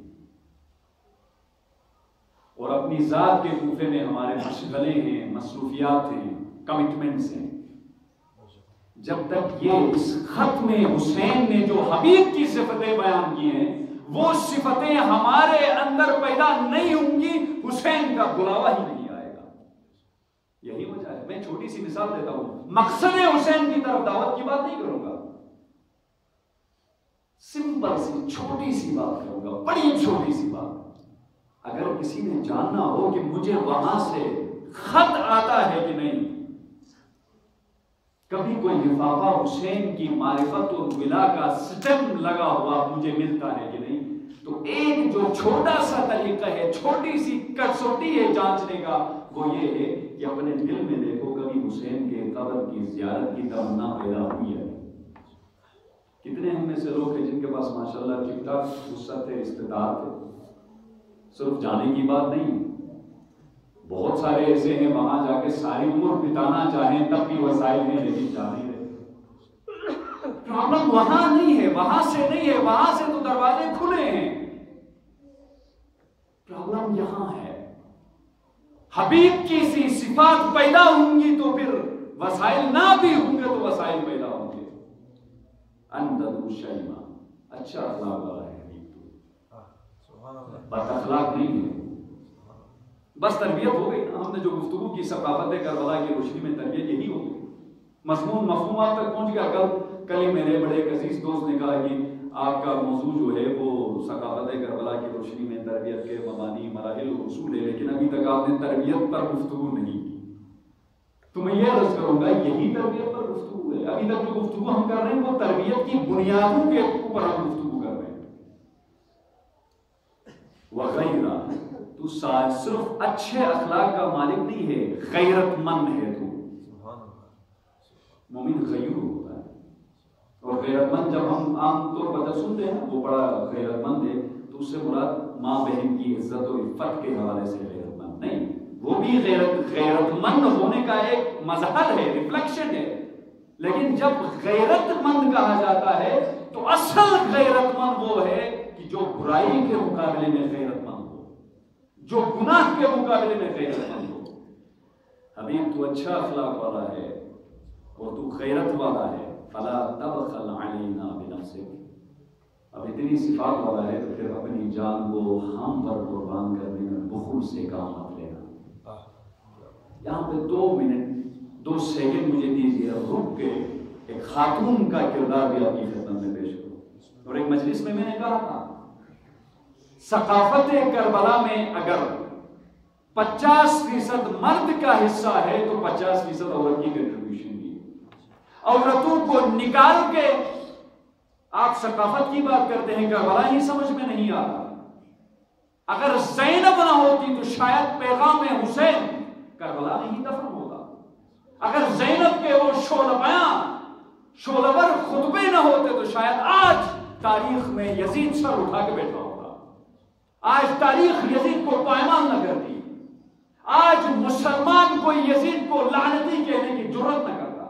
اور اپنی ذات کے کوفے میں ہمارے مشغلے ہیں, مصروفیات ہیں, کمٹمنٹس ہیں. جب تک یہ اس خط میں حسین نے جو حبیب کی صفتیں بیان کی ہیں وہ صفتیں ہمارے اندر پیدا نہیں ہوں گی, حسین کا بلاوا ہی نہیں آئے گا. یہی وجہ ہے. میں چھوٹی سی مثال دیتا ہوں, مقصد حسین کی طرف دعوت کی بات نہیں کروں گا, سمپل سی چھوٹی سی بات کروں گا, بڑی چھوٹی سی بات. اگر کسی نے جاننا ہو کہ مجھے وہاں سے خط آتا ہے کہ نہیں, کبھی کوئی لفافہ حسین کی معرفت اور ولا کا سٹم لگا ہوا مجھے ملتا ہے کہ نہیں, تو ایک جو چھوٹا سا طریقہ ہے, چھوٹی سی کسوٹی ہے جانچنے کا, وہ یہ ہے کہ اپنے دل میں دیکھو کبھی حسین کے قبر کی زیارت کی تمنا پیدا ہوئی ہے. کتنے ہم میں سے لوگ ہیں جن کے پاس ماشاءاللہ ٹھیک ٹھاک وسعت ہے, استطاعت ہے, صرف جانے کی بات نہیں. بہت سارے ایسے ہیں وہاں جا کے ساری عمر بتانا چاہیں تب بھی وسائل ہیں لیکن جا نہیں رہے. پرابلم وہاں نہیں ہے, وہاں سے نہیں ہے, وہاں سے تو دروازے کھلے ہیں. پرابلم یہاں ہے. حبیب کی سی صفات پیدا ہوں گی تو پھر وسائل نہ بھی ہوں گے تو وسائل پیدا ہوں گے. انت ذو شیمہ, اچھا اخلاق والا ہے حبیب, تو بد اخلاق نہیں ہے. بس تربیت ہو گئی. ہم نے جو گفتگو کی ثقافت کربلا کی روشنی میں تربیت یہی ہو گئی. مضمون مفہومات تک پہنچ گیا. کل ہی میرے بڑے ایک عزیز دوست نے کہا کہ آپ کا موضوع جو ہے وہ ثقافت کربلا کی روشنی میں تربیت کے مبانی, مراحل و اصول ہے, لیکن ابھی تک آپ نے تربیت پر گفتگو نہیں کی. تو میں یہ عرض کروں گا یہی تربیت پر گفتگو ہے. ابھی تک جو گفتگو ہم کر رہے ہیں وہ تربیت کی بنیادوں کے اوپر ہم گفتگو کر رہے ہیں. وغیرہ تو صرف اچھے اخلاق کا مالک نہیں ہے, غیرت مند ہے. تو مومن غیور ہوتا ہے, اور غیرت مند جب ہم عام طور پر سنتے ہیں وہ بڑا غیرت مند ہے تو اس سے مراد ماں بہن کی عزت و عفت کے حوالے سے غیرت مند نہیں. وہ بھی غیرت مند ہونے کا ایک مظہر ہے, ریفلیکشن ہے, لیکن جب غیرت مند کہا جاتا ہے تو اصل غیرت مند وہ ہے کہ جو برائی کے مقابلے میں غیرت مند ہو، جو گناہ کے مقابلے میں غیرت مند ہو۔ حبیب تو اچھا اخلاق والا ہے اور تو غیرت والا ہے، فلا تبخل علینا بنفسک، اب اتنی صفات والا ہے تو پھر اپنی جان کو ہم پر قربان کرنے میں بخل سے کام مت لینا۔ یہاں پہ 2 منٹ 2 سیکنڈ مجھے دیجیے، رک کے ایک خاتون کا کردار بھی آپ کی خدمت میں پیش کروں۔ اور ایک مجلس میں نے کہا تھا ثقافت کربلا میں اگر 50% مرد کا حصہ ہے تو 50% عورت کی کنٹریبیوشن بھی ہے۔ عورتوں کو نکال کے آپ ثقافت کی بات کرتے ہیں، کربلا ہی سمجھ میں نہیں آتا۔ اگر زینب نہ ہوتی تو شاید پیغام حسین کربلا میں ہی دفن ہوتا۔ اگر زینب کے وہ شولور خطبے نہ ہوتے تو شاید آج تاریخ میں یزید سر اٹھا کے بیٹھا ہوتا، آج تاریخ یزید کو پائمال نہ کرتی، آج مسلمان کوئی یزید کو لعنتی کہنے کی جرات نہ کرتا،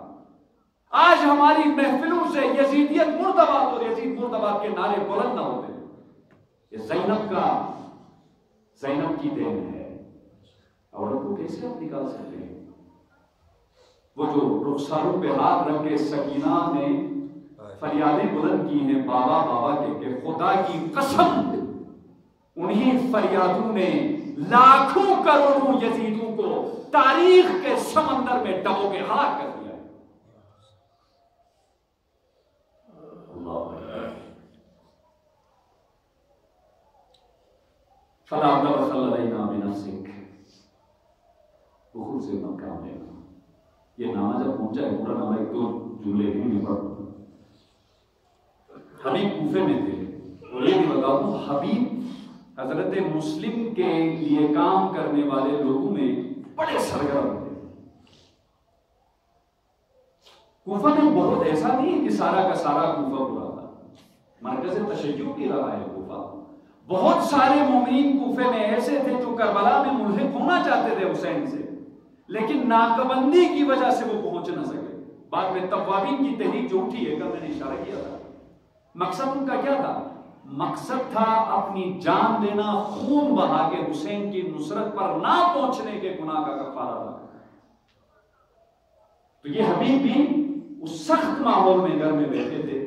آج ہماری محفلوں سے یزیدیت مرد آباد اور یزید مرد آباد کے نعرے بلند نہ ہوتے۔ یہ زینب کی دین ہے۔ عورت کو کیسے آپ نکال سکتے ہیں؟ وہ جو رخساروں پہ ہاتھ رکھ کے سکینہ نے فریادیں بلند کی ہیں بابا بابا کہ خدا کی قسم انہی فریادوں نے لاکھوں کروڑوں یزیدوں کو تاریخ کے سمندر میں ڈبو کے ہلاک کر دیا۔ فلا تبخل علینا بنفسک، بخل سے مت کام لینا۔ یہ نامہ جب پہنچا ہے، پورا نامہ 1-2 جملے ہی نہیں پڑھتا۔ حبیب کوفے میں تھے، اور یہ بھی بتا دوں حبیب حضرت مسلم کے لیے کام کرنے والے لوگوں میں بڑے سرگرم تھے۔ کوفہ میں بہت ایسا نہیں کہ سارا کا سارا کوفہ برا تھا، مرکز تشیع کی رہا ہے کوفہ۔ بہت سارے مومنین کوفے میں ایسے تھے جو کربلا میں ملحق ہونا چاہتے تھے حسین سے، لیکن ناکبندی کی وجہ سے وہ پہنچ نہ سکے۔ بعد میں توابین کی تحریک جو اٹھی ہے، کل میں نے اشارہ کیا تھا، مقصد ان کا کیا تھا؟ مقصد تھا اپنی جان دینا، خون بہا کے حسین کی نصرت پر نہ پہنچنے کے گناہ کا کفارہ تھا۔ تو یہ حبیب بھی اس سخت ماحول میں گھر میں بیٹھے تھے،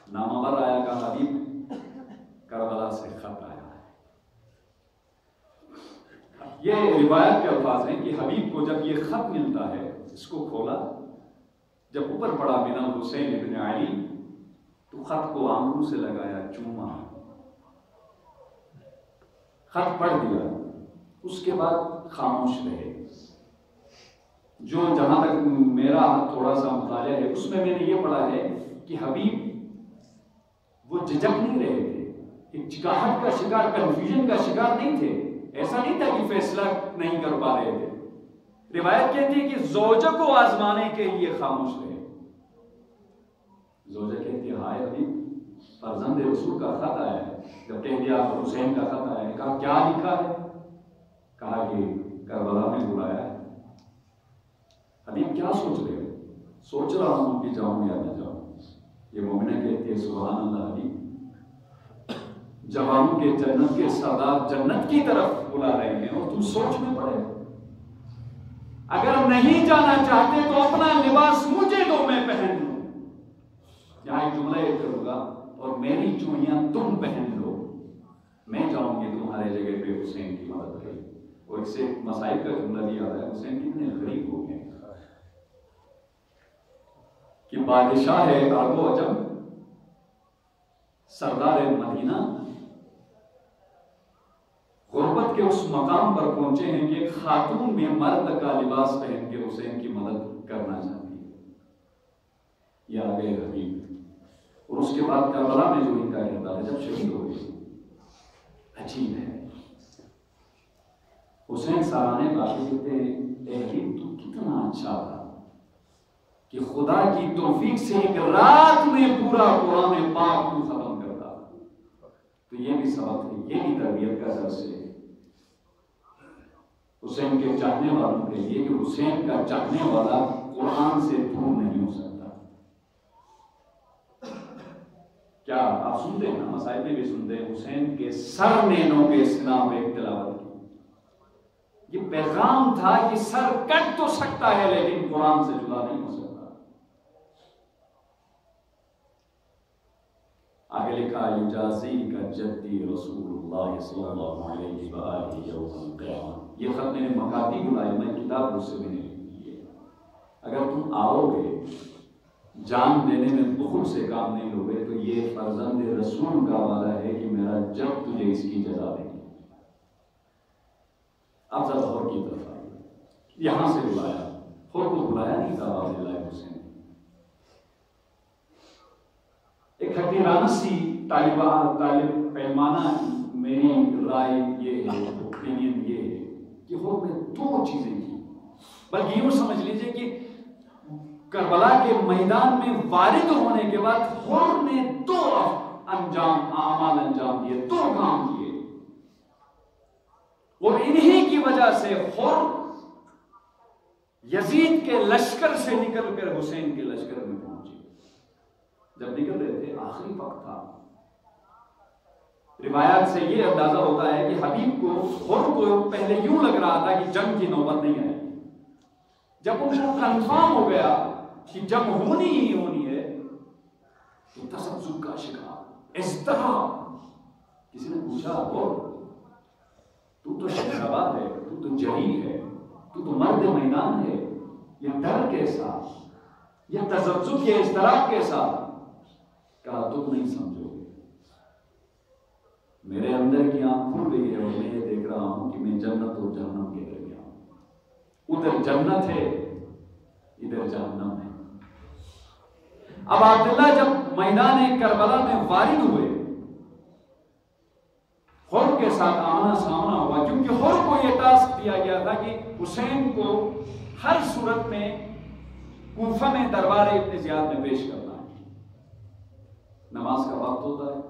نامہ بر آیا کہ حبیب کربلا سے خط آیا ہے۔ یہ روایت کے الفاظ ہیں کہ حبیب کو جب یہ خط ملتا ہے، اس کو کھولا، جب اوپر پڑا من الحسین ابن علی، تو خط کو آنکھوں سے لگایا، چوما، خط پڑھ دیا، اس کے بعد خاموش رہے۔ جو جہاں تک میرا تھوڑا سا مطالعہ ہے اس میں نے یہ پڑھا ہے کہ حبیب وہ جھجک نہیں رہے تھے، ایک چکاہٹ کا شکار، کنفیوژن کا شکار نہیں تھے۔ ایسا نہیں تھا کہ فیصلہ نہیں کر پا رہے تھے۔ روایت کہتی ہے کہ زوجہ کو آزمانے کے لیے خاموش رہے۔ زوجہ کہتی ہے ہائے حبیب، فرزند رسول کا خط آیا ہے۔ جب کہہ دیا حسین کا خط آیا ہے، کہا کیا لکھا ہے؟ کہا کہ کربلا میں بلایا ہے۔ حبیب کیا سوچ رہے ہو؟ سوچ رہا ہوں کہ جاؤں یا نہ جاؤں۔ یہ مومنہ کہتی ہے سبحان اللہ حبیب، جوانوں کے جنت کے سردار جنت کی طرف بلا رہے ہیں اور تم سوچ میں پڑے۔ اگر نہیں جانا چاہتے تو اپنا لباس مجھے دو، میں پہن لوں۔ یہاں ایک جملہ ایڈ کروں گا، اور میری چوڑیاں تم پہن لو، میں جاؤں گی تمہارے جگہ پہ حسین کی مدد کریں۔ اور اس سے مسائل کا جملہ بھی آ رہا ہے، حسین کتنے غریب ہو گئے کہ بادشاہ ہے عرب و عجم، سردار مدینہ، غربت کے اس مقام پر پہنچے ہیں کہ خاتون بھی مرد کا لباس پہن کے حسین کی مدد کرنا چاہتی ہے۔ یہ آگے حبیب، اور اس کے بعد کربلا میں جو ان کا کردار ہے، جب شہید ہو گئے، عجیب ہے۔ حسین سارانے باقی کہتے ہیں اے حبیب تو کتنا اچھا تھا کہ خدا کی توفیق سے ایک رات میں پورا قرآن پاک کو ختم کرتا۔ تو یہ بھی سبق ہے، یہ بھی تربیت کا درس ہے حسین کے چاہنے والوں کے لیے، کہ حسین کا چاہنے والا قرآن سے دور نہیں ہو سکتا۔ کیا آپ سنتے ہیں نا، مسائل میں بھی سنتے ہیں، حسین کے سر نینوں کے اسلام ایک تلاوت کی۔ یہ پیغام تھا کہ سر کٹ تو سکتا ہے لیکن قرآن سے جدا نہیں ہو سکتا۔ آگے لکھا یجازی کا جدی رسول اللہ صلی اللہ علیہ وآلہ یوم القیامہ۔ یہ خط میں نے مکاتی بلائی، میں کتاب اس سے میں نے لکھی ہے۔ اگر تم آؤ گے جان دینے میں بخل سے کام نہیں لوگے تو یہ فرزند رسول کا وعدہ ہے کہ میرا جب تجھے اس کی جزا دیں گے۔ اب ذرا غور کی طرف آئیے، یہاں سے بلایا، خود کو بلایا نہیں تھا عبد اللہ حسین۔ ایک حقیرانہ سی طالب علمانہ میری رائے یہ ہے، اوپینین یہ ہے کہ حر نے دو چیزیں کی، بلکہ یوں سمجھ لیجئے کہ کربلا کے میدان میں وارد ہونے کے بعد حر نے دو اعمال انجام دیے، دو کام کیے، اور انہی کی وجہ سے حر یزید کے لشکر سے نکل کر حسین کے لشکر میں پہنچے۔ جب نکل رہے تھے آخری وقت تھا، روایات سے یہ اندازہ ہوتا ہے کہ حبیب کو حر کو پہلے یوں لگ رہا تھا کہ جنگ کی نوبت نہیں آئے گی۔ جب ان کو کنفرم ہو گیا کہ جنگ ہونی ہی ہونی ہے تو تسبب کا شکار، اضطراب۔ کسی نے پوچھا حر تو شہرآباد ہے، تو جری ہے، تو مرد میدان ہے، یہ ڈر کیسا، یہ تذبذب، یہ اضطراب کیسا؟ کہا تم نہیں سمجھو گے، میرے اندر کی آنکھ کھل گئی ہے اور میں یہ دیکھ رہا ہوں کہ میں جنت اور جہنم کے درمیان ہوں، ادھر جنت ہے ادھر جہنم ہے۔ اب عبداللہ جب میدان کربلا میں وارد ہوئے، حر کے ساتھ آمنا سامنا ہوا، کیونکہ حر کو یہ ٹاسک دیا گیا تھا کہ حسین کو ہر صورت میں کوفہ میں دربار ابن زیاد میں پیش کرنا ہے۔ نماز کا وقت ہوتا ہے،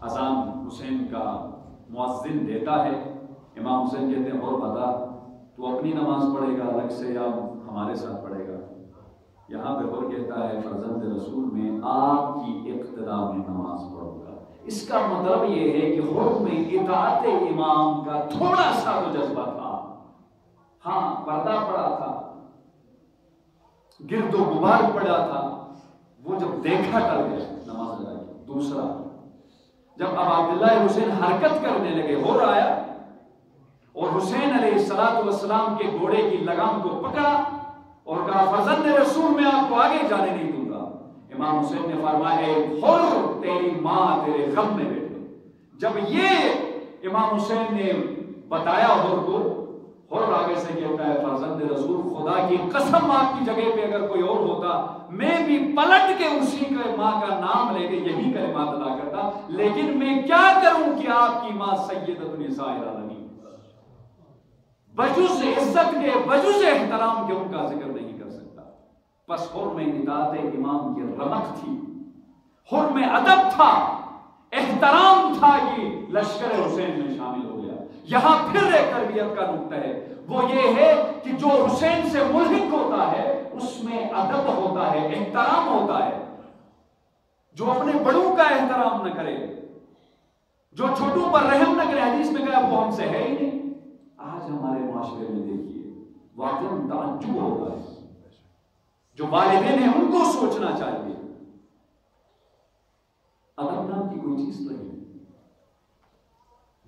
اذان حسین کا مؤذن دیتا ہے، امام حسین کہتے ہیں حر بتا تو اپنی نماز پڑھے گا الگ سے یا ہمارے ساتھ پڑھے گا؟ یہاں پہ حر کہتا ہے فرزند رسول میں آپ کی اقتدا میں نماز پڑھوں گا۔ اس کا مطلب یہ ہے کہ حر میں اطاعت امام کا تھوڑا سا تو جذبہ تھا، ہاں پردہ پڑا تھا، گرد و غبار پڑا تھا، وہ جب دیکھا ٹل گیا نماز ادا کی۔ دوسرا، جب اب عبداللہ حسین حرکت کرنے لگے، حر آیا اور حسین علیہ السلام کے گھوڑے کی لگام کو پکڑا اور کہا فرزند رسول میں آپ کو آگے جانے نہیں دوں گا۔ امام حسین نے فرمایا حر تیری ماں تیرے غم میں بیٹھے۔ جب یہ امام حسین نے بتایا حر کو، حر آگے سے کہتا ہے فرزند رسول خدا کی قسم آپ کی جگہ پہ اگر کوئی اور ہوتا میں بھی پلٹ کے اسی کے ماں کا نام لے کے یہی کلمات ادا کرتا، لیکن میں کیا کروں کہ آپ کی ماں سیدۃ نساء العالمین، بجز عزت کے بجز احترام کے ان کا ذکر نہیں کر سکتا۔ پس حر میں اطاعت امام کی رمق تھی، حر میں ادب تھا، احترام تھا کہ لشکر حسین میں شامل ہو گیا۔ یہاں پھر ایک تربیت کا نقطہ ہے، وہ یہ ہے کہ جو حسین سے ملحق ہوتا ہے اس میں ادب ہوتا ہے، احترام ہوتا ہے۔ جو اپنے بڑوں کا احترام نہ کرے، جو چھوٹوں پر رحم نہ کرے، حدیث میں کہا وہ ہم سے ہے ہی نہیں۔ آج ہمارے معاشرے میں دیکھیے واقعاً تعجب ہوتا ہے، جو والدین ہیں ان کو سوچنا چاہیے، ادب نام کی کوئی چیز نہیں۔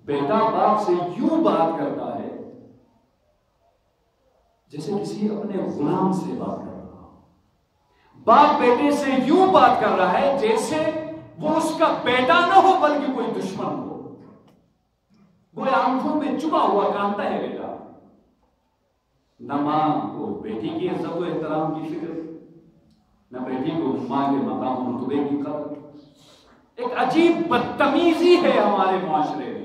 بیٹا باپ سے یوں بات کرتا ہے جیسے کسی اپنے غلام سے بات کر رہا ہو، باپ بیٹے سے یوں بات کر رہا ہے جیسے وہ اس کا بیٹا نہ ہو بلکہ کوئی دشمن ہو۔ وہ آنکھوں میں چبا ہوا کانتا ہے بیٹا، نہ ماں کو بیٹی کی عزت و احترام کی فکر، نہ بیٹی کو ماں کے مقام و رتبے کی قدر۔ ایک عجیب بدتمیزی ہے ہمارے معاشرے میں۔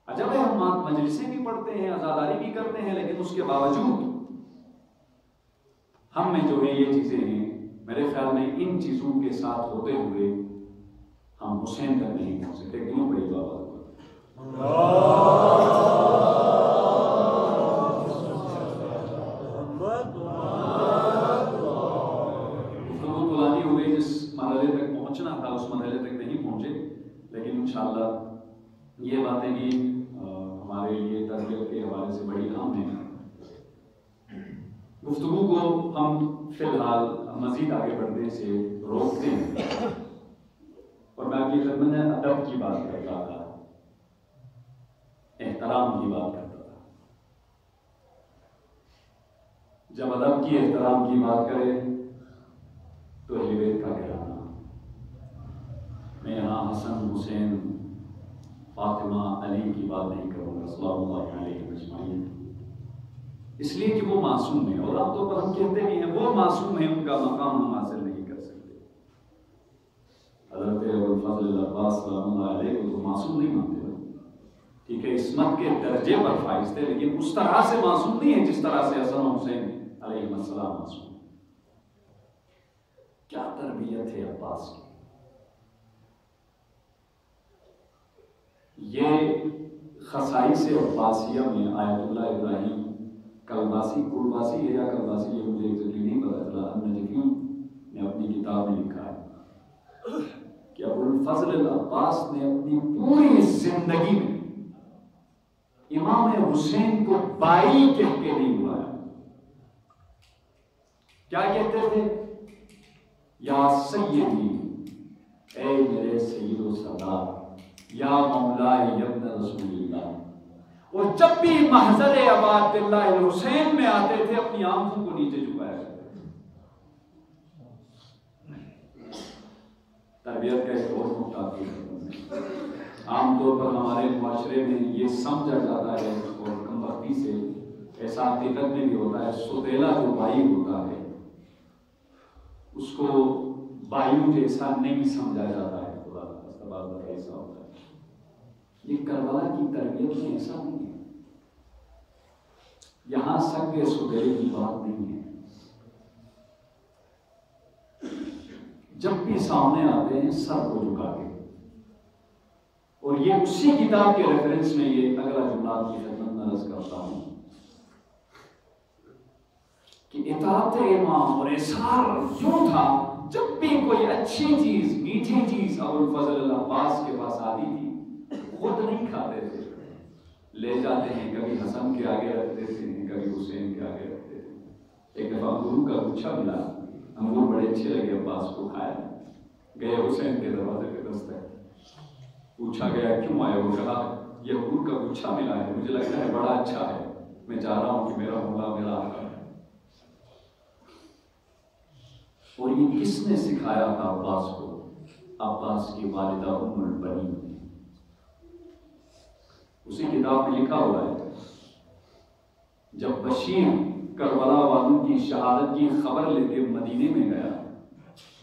عجب ہے، ہم مجلسیں بھی پڑھتے ہیں، عزاداری بھی کرتے ہیں، لیکن اس کے باوجود ہم میں جو ہے یہ چیزیں ہیں، میرے خیال میں ان چیزوں کے ساتھ ہوتے ہوئے ہم حسین تک نہیں پہنچ سکتے۔ کیوں بڑی بات یہ باتیں بھی ہمارے لیے تربیت کے حوالے سے بڑی اہم ہیں. گفتگو کو ہم فی الحال مزید آگے بڑھنے سے روکتے ہیں اور میں آپ کی خدمت میں ادب کی بات کرتا تھا، احترام کی بات کرتا تھا. جب ادب کی احترام کی بات کرے تو اہل بیت کا گھرانہ، میں یہاں حسن، حسین، فاطمہ، علی کی بات نہیں کروں گا صلی اللہ علیہ اجمعین، اس لیے کہ وہ معصوم ہیں اور عام طور پر ہم کہتے بھی ہیں وہ معصوم ہیں، ان کا مقام ہم حاصل نہیں کر سکتے. حضرت ابوالفضل العباس سلام اللہ علیہ کو تو معصوم نہیں مانتے، ٹھیک ہے عصمت کے درجے پر فائز تھے، لیکن اس طرح سے معصوم نہیں ہے جس طرح سے حسن و حسین علیہ السلام معصوم. کیا تربیت ہے عباس کی! یہ خصائص عباسیہ میں آیت اللہ ابراہیم کلباسی ہے یا کلباسی، یہ مجھے ایگزیکٹلی نہیں پتا چلا، النجفی نے اپنی کتاب میں لکھا ہے کہ ابوالفضل العباس نے اپنی پوری زندگی میں امام حسین کو بائی کہہ کے نہیں بلایا. کیا کہتے تھے؟ یا سیدی، اے میرے سید و سردار، یا مولائی ابن رسول اللہ. اور جب بھی محضر عباد اللہ حسین میں آتے تھے اپنی آنکھوں کو نیچے جھکایا کرتے تھے. تربیت کا ایک اور نقطہ ہے، عام طور پر ہمارے معاشرے میں یہ سمجھا جاتا ہے اور کم وقتی سے ایسا حقیقت میں بھی ہوتا ہے، سوتیلا جو بھائی ہوتا ہے اس کو بھائیوں جیسا نہیں سمجھا جاتا ہے. خدا کا بات ایسا ہوتا ہے. یہ کربلا کی تربیت میں ایسا نہیں ہے. یہاں سگ سوتیلے کی بات نہیں ہے. جب بھی سامنے آتے ہیں سر کو جھکا کے، اور یہ اسی کتاب کے ریفرنس میں یہ اگلا جملہ کی خدمت میں عرض کرتا ہوں کہ اطاعت امام اور اصرار یوں تھا، جب بھی کوئی اچھی چیز، میٹھی چیز ابوالفضل العباس کے پاس آتی تھی خود نہیں کھاتے تھے، لے جاتے ہیں، کبھی حسن کے آگے رکھتے تھے، کبھی حسین کے آگے رکھتے تھے. ایک دفعہ انگور کا گچھا ملا، انگور بڑے اچھے لگے عباس کو، کھایا. گئے حسین کے دروازے پہ دستک، پوچھا گیا کیوں آئے؟ وہ کہا یہ انگور کا گچھا ملا ہے، مجھے لگتا ہے بڑا اچھا ہے، میں چاہ رہا ہوں کہ میرا مولا میرا آقا ہے. اور یہ کس نے سکھایا تھا عباس کو؟ عباس کی والدہ ام البنین نے. اسی کتاب میں لکھا ہوا ہے جب بشیر کربلا والوں کی شہادت کی خبر لے کے مدینے میں گیا،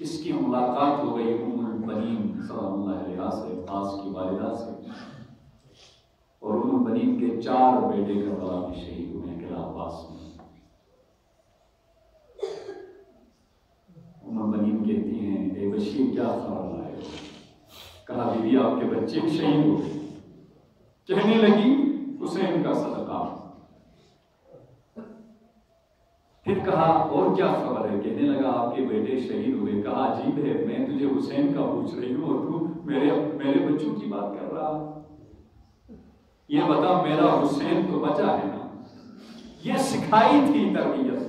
اس کی ملاقات ہو گئی ام البنین سلام اللہ علیہا سے، عباس کی والدہ سے. اور ام البنین کے 4 بیٹے کربلا میں شہید ہوئے ہیں قلعہ عباس میں. ام البنین کہتی ہیں اے بشیر کیا خبر لائے ہو؟ کہا بیوی آپ کے بچے بھی شہید ہو گئے. کہنے لگی حسین کا صدقہ. پھر کہا اور کیا خبر ہے؟ کہنے لگا آپ کے بیٹے شہید ہوئے. کہا عجیب ہے، میں تجھے حسین کا پوچھ رہی ہوں اور تو میرے بچوں کی بات کر رہا. یہ بتا میرا حسین تو بچا ہے نا. یہ سکھائی تھی تربیت.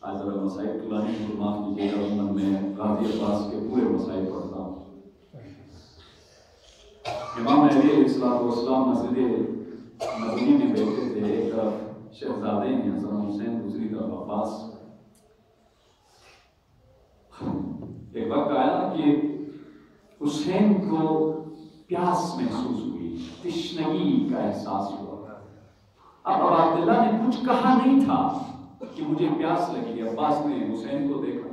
آج ذرا مسائل طولانی کو معاف کیجیے گا، میں غازی عباس کے پورے مسائل پڑھتا ہوں. امام علی علیہ السلام مسجد مدنی میں بیٹھے تھے، ایک طرف شہزادے ہیں حسن حسین، دوسری طرف عباس. ایک وقت آیا کہ حسین کو پیاس محسوس ہوئی، تشنگی کا احساس ہوا. اب عبداللہ نے کچھ کہا نہیں تھا کہ مجھے پیاس لگی. عباس نے حسین کو دیکھا،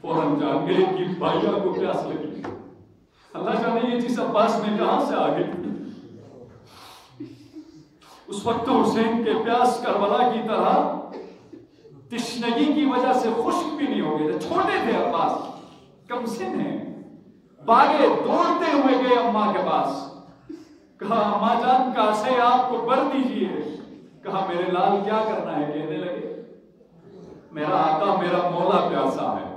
فوراً جان گئے کہ بھائیا کو پیاس لگی. اللہ جانے یہ چیز عباس میں کہاں سے آ گئی. اس وقت تو حسین کے پیاس کربلا کی طرح تشنگی کی وجہ سے خشک بھی نہیں ہو گئے تھے. چھوٹے تھے عباس، کم سن ہیں. باغے دوڑتے ہوئے گئے اماں کے پاس. کہا اماں جان کاسے آپ کو بھر دیجیے. کہا میرے لال کیا کرنا ہے؟ کہنے لگے میرا آقا میرا مولا پیاسا ہے.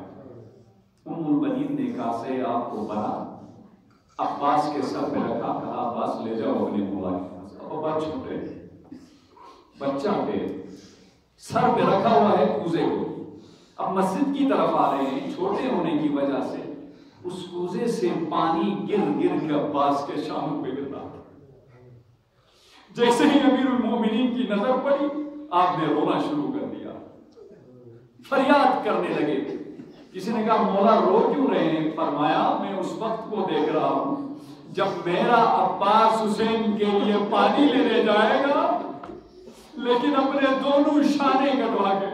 ام البنین نے کاسے آپ کو بنا عباس کے سر پہ رکھا، کہا عباس لے جاؤ اپنے مولا کے پاس۔ اب بہت چھوٹے بچہ کے سر پہ رکھا ہوا ہے کوزے کو، اب مسجد کی طرف آ رہے ہیں، چھوٹے ہونے کی وجہ سے اس کوزے سے پانی گر گر کے عباس کے شانوں پہ گرتا۔ جیسے ہی امیر المومنین کی نظر پڑی آپ نے رونا شروع کر دیا، فریاد کرنے لگے۔ کسی نے کہا مولا رو کیوں رہے ہیں؟ فرمایا میں اس وقت کو دیکھ رہا ہوں جب میرا عباس حسین کے لیے پانی لینے جائے گا لیکن اپنے دونوں شانے کٹوا کے۔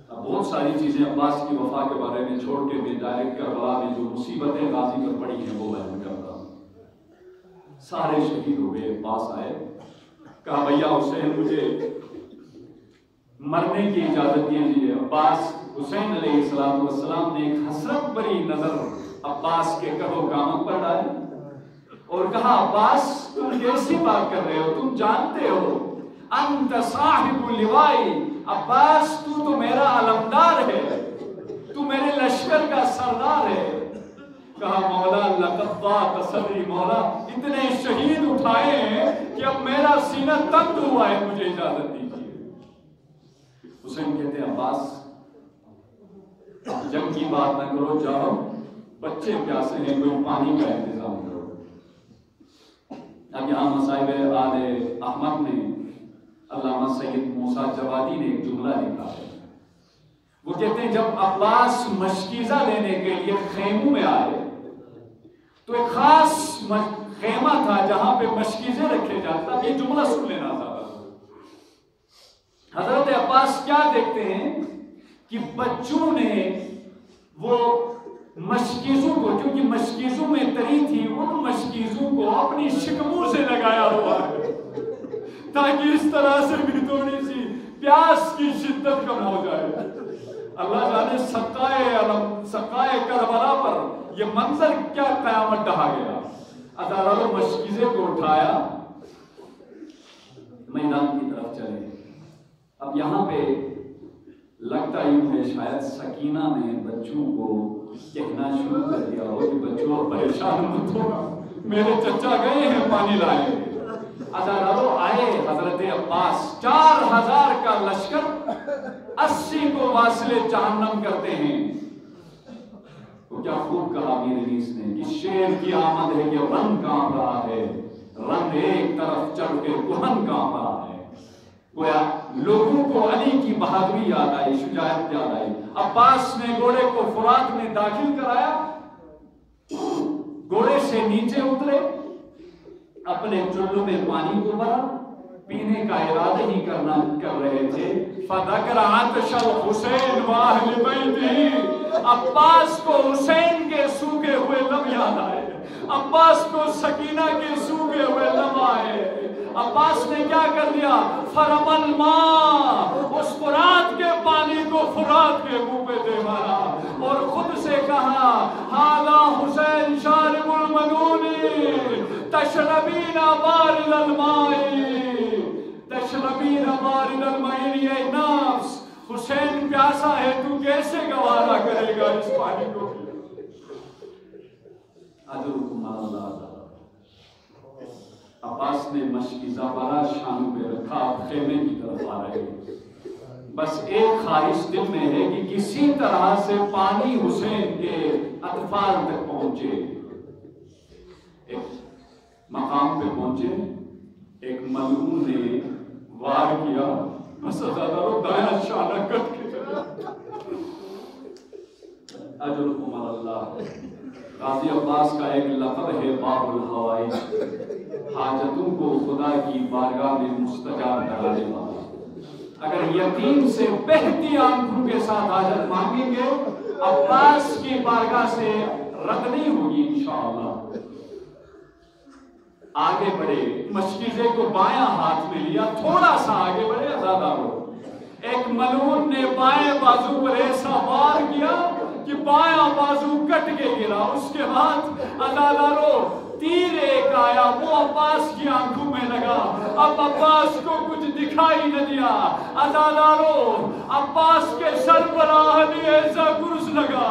اب بہت ساری چیزیں عباس کی وفا کے بارے میں چھوڑ کے میں ڈائریکٹ کربلا میں جو مصیبتیں غازی پر پڑی ہیں وہ بیان کرتا ہوں۔ سارے شہید ہوئے، پاس آئے، کہا بھیا حسین مجھے مرنے کی اجازت دیجیے۔ عباس حسین علیہ السلام نے ایک حسرت بری نظر عباس کے کہو قامت پر ڈالی اور کہا عباس تم کیسی بات کر رہے ہو؟ تم جانتے ہو انت صاحب اللوائی، عباس تو میرا علمدار ہے، تو میرے لشکر کا سردار ہے۔ کہا مولا لقد ضاق صدری، مولا اتنے شہید اٹھائے ہیں کہ اب میرا سینہ تنگ ہوا ہے، مجھے اجازت دیجیے۔ حسین کہتے ہیں عباس جنگ کی بات نہ کرو، جاؤ بچے پیاسے ہیں، کوئی پانی کا انتظام کرو۔ اب یہاں مصائب آل احمد میں علامہ سید موسیٰ جوادی نے ایک جملہ لکھا ہے، وہ کہتے ہیں جب عباس مشکیزہ لینے کے لیے خیموں میں آئے تو ایک خاص خیمہ تھا جہاں پہ مشکیزیں رکھے جاتا۔ یہ جملہ سن لینا تھا۔ حضرت عباس کیا دیکھتے ہیں کہ بچوں نے وہ مشکیزوں کو، کیونکہ مشکیزوں میں تری تھی، ان مشکیزوں کو اپنی شکموں سے لگایا ہوا ہے تاکہ اس طرح سے بھی تھوڑی سی پیاس کی شدت کم ہو جائے۔ اللہ جانے سقائے کربلا پر یہ منظر کیا قیامت ڈھا گیا۔ ادارہ مشکیزے کو اٹھایا، میدان کی طرف چلے۔ اب یہاں پہ لگتا یوں ہے شاید سکینہ نے بچوں کو کہنا شروع کر دیا ہو کہ بچوں پریشان مت ہو، میرے چچا گئے ہیں پانی لائے۔ ادارہ آئے حضرت عباس، 4000 کا لشکر 80 کو واصل جہنم کرتے ہیں۔ تو کیا خوب کہا امیر انیس نے کہ شیر کی آمد ہے کہ رن کانپ رہا ہے، رن ایک طرف چڑھ کے کہن کانپ رہا ہے۔ گویا لوگوں کو علی کی بہادری یاد آئی، شجاعت یاد آئی۔ عباس نے گھوڑے کو فرات میں داخل کرایا، گھوڑے سے نیچے اترے، اپنے چلو میں پانی کو بھرا، پینے کا ارادہ ہی کر رہے تھے۔ فذکر عطش الحسین واہل بیتہ، عباس کو حسین کے سوکھے ہوئے لب یاد آئے، عباس کو سکینہ کے سوکھے ہوئے لب آئے۔ عباس نے کیا کر دیا؟ فرم الماء، اس فرات کے پانی کو فرات کے منہ پہ دے مارا اور خود سے کہا ھذا حسین شارب المنون تشربین بارد الماء، تشربین بارد الماء، اے نفس حسین پیاسا ہے، تو کیسے گوارا کرے گا اس پانی کو؟ اجرکم اللہ۔ عباس نے مشکیزہ بڑا شانوں پہ رکھا، خیمے کی طرف آ رہے ہیں۔ بس ایک خواہش دل میں ہے کہ کسی طرح سے پانی حسین کے اطفال تک پہنچے۔ ایک مقام پہ پہنچے، ایک ملعون نے وار کیا، بس ازادارو دائیں شانہ کٹ کے چلے۔ اجرکم اللہ۔ غازی عباس کا ایک لقب ہے باب الحوائج، حاجتوں کو خدا کی بارگاہ میں مستجاب کرانے والا۔ اگر یقین سے بہتی آنکھوں کے ساتھ حاجت مانگیں گے، عباس کی بارگاہ سے رد نہیں ہوگی انشاءاللہ۔ آگے بڑھے، مشکیزے کو بایاں ہاتھ میں لیا، تھوڑا سا آگے بڑھے، ازادارو ایک ملعون نے بائیں بازو پر ایسا وار کیا کہ بایاں بازو کٹ کے گرا۔ اس کے بعد ازادارو تیر ایک آیا، وہ عباس کی آنکھوں میں لگا، اب عباس کو کچھ دکھائی نہ دیا۔ عزادارو، عباس کے سر پر آہنی ایسا گرز لگا،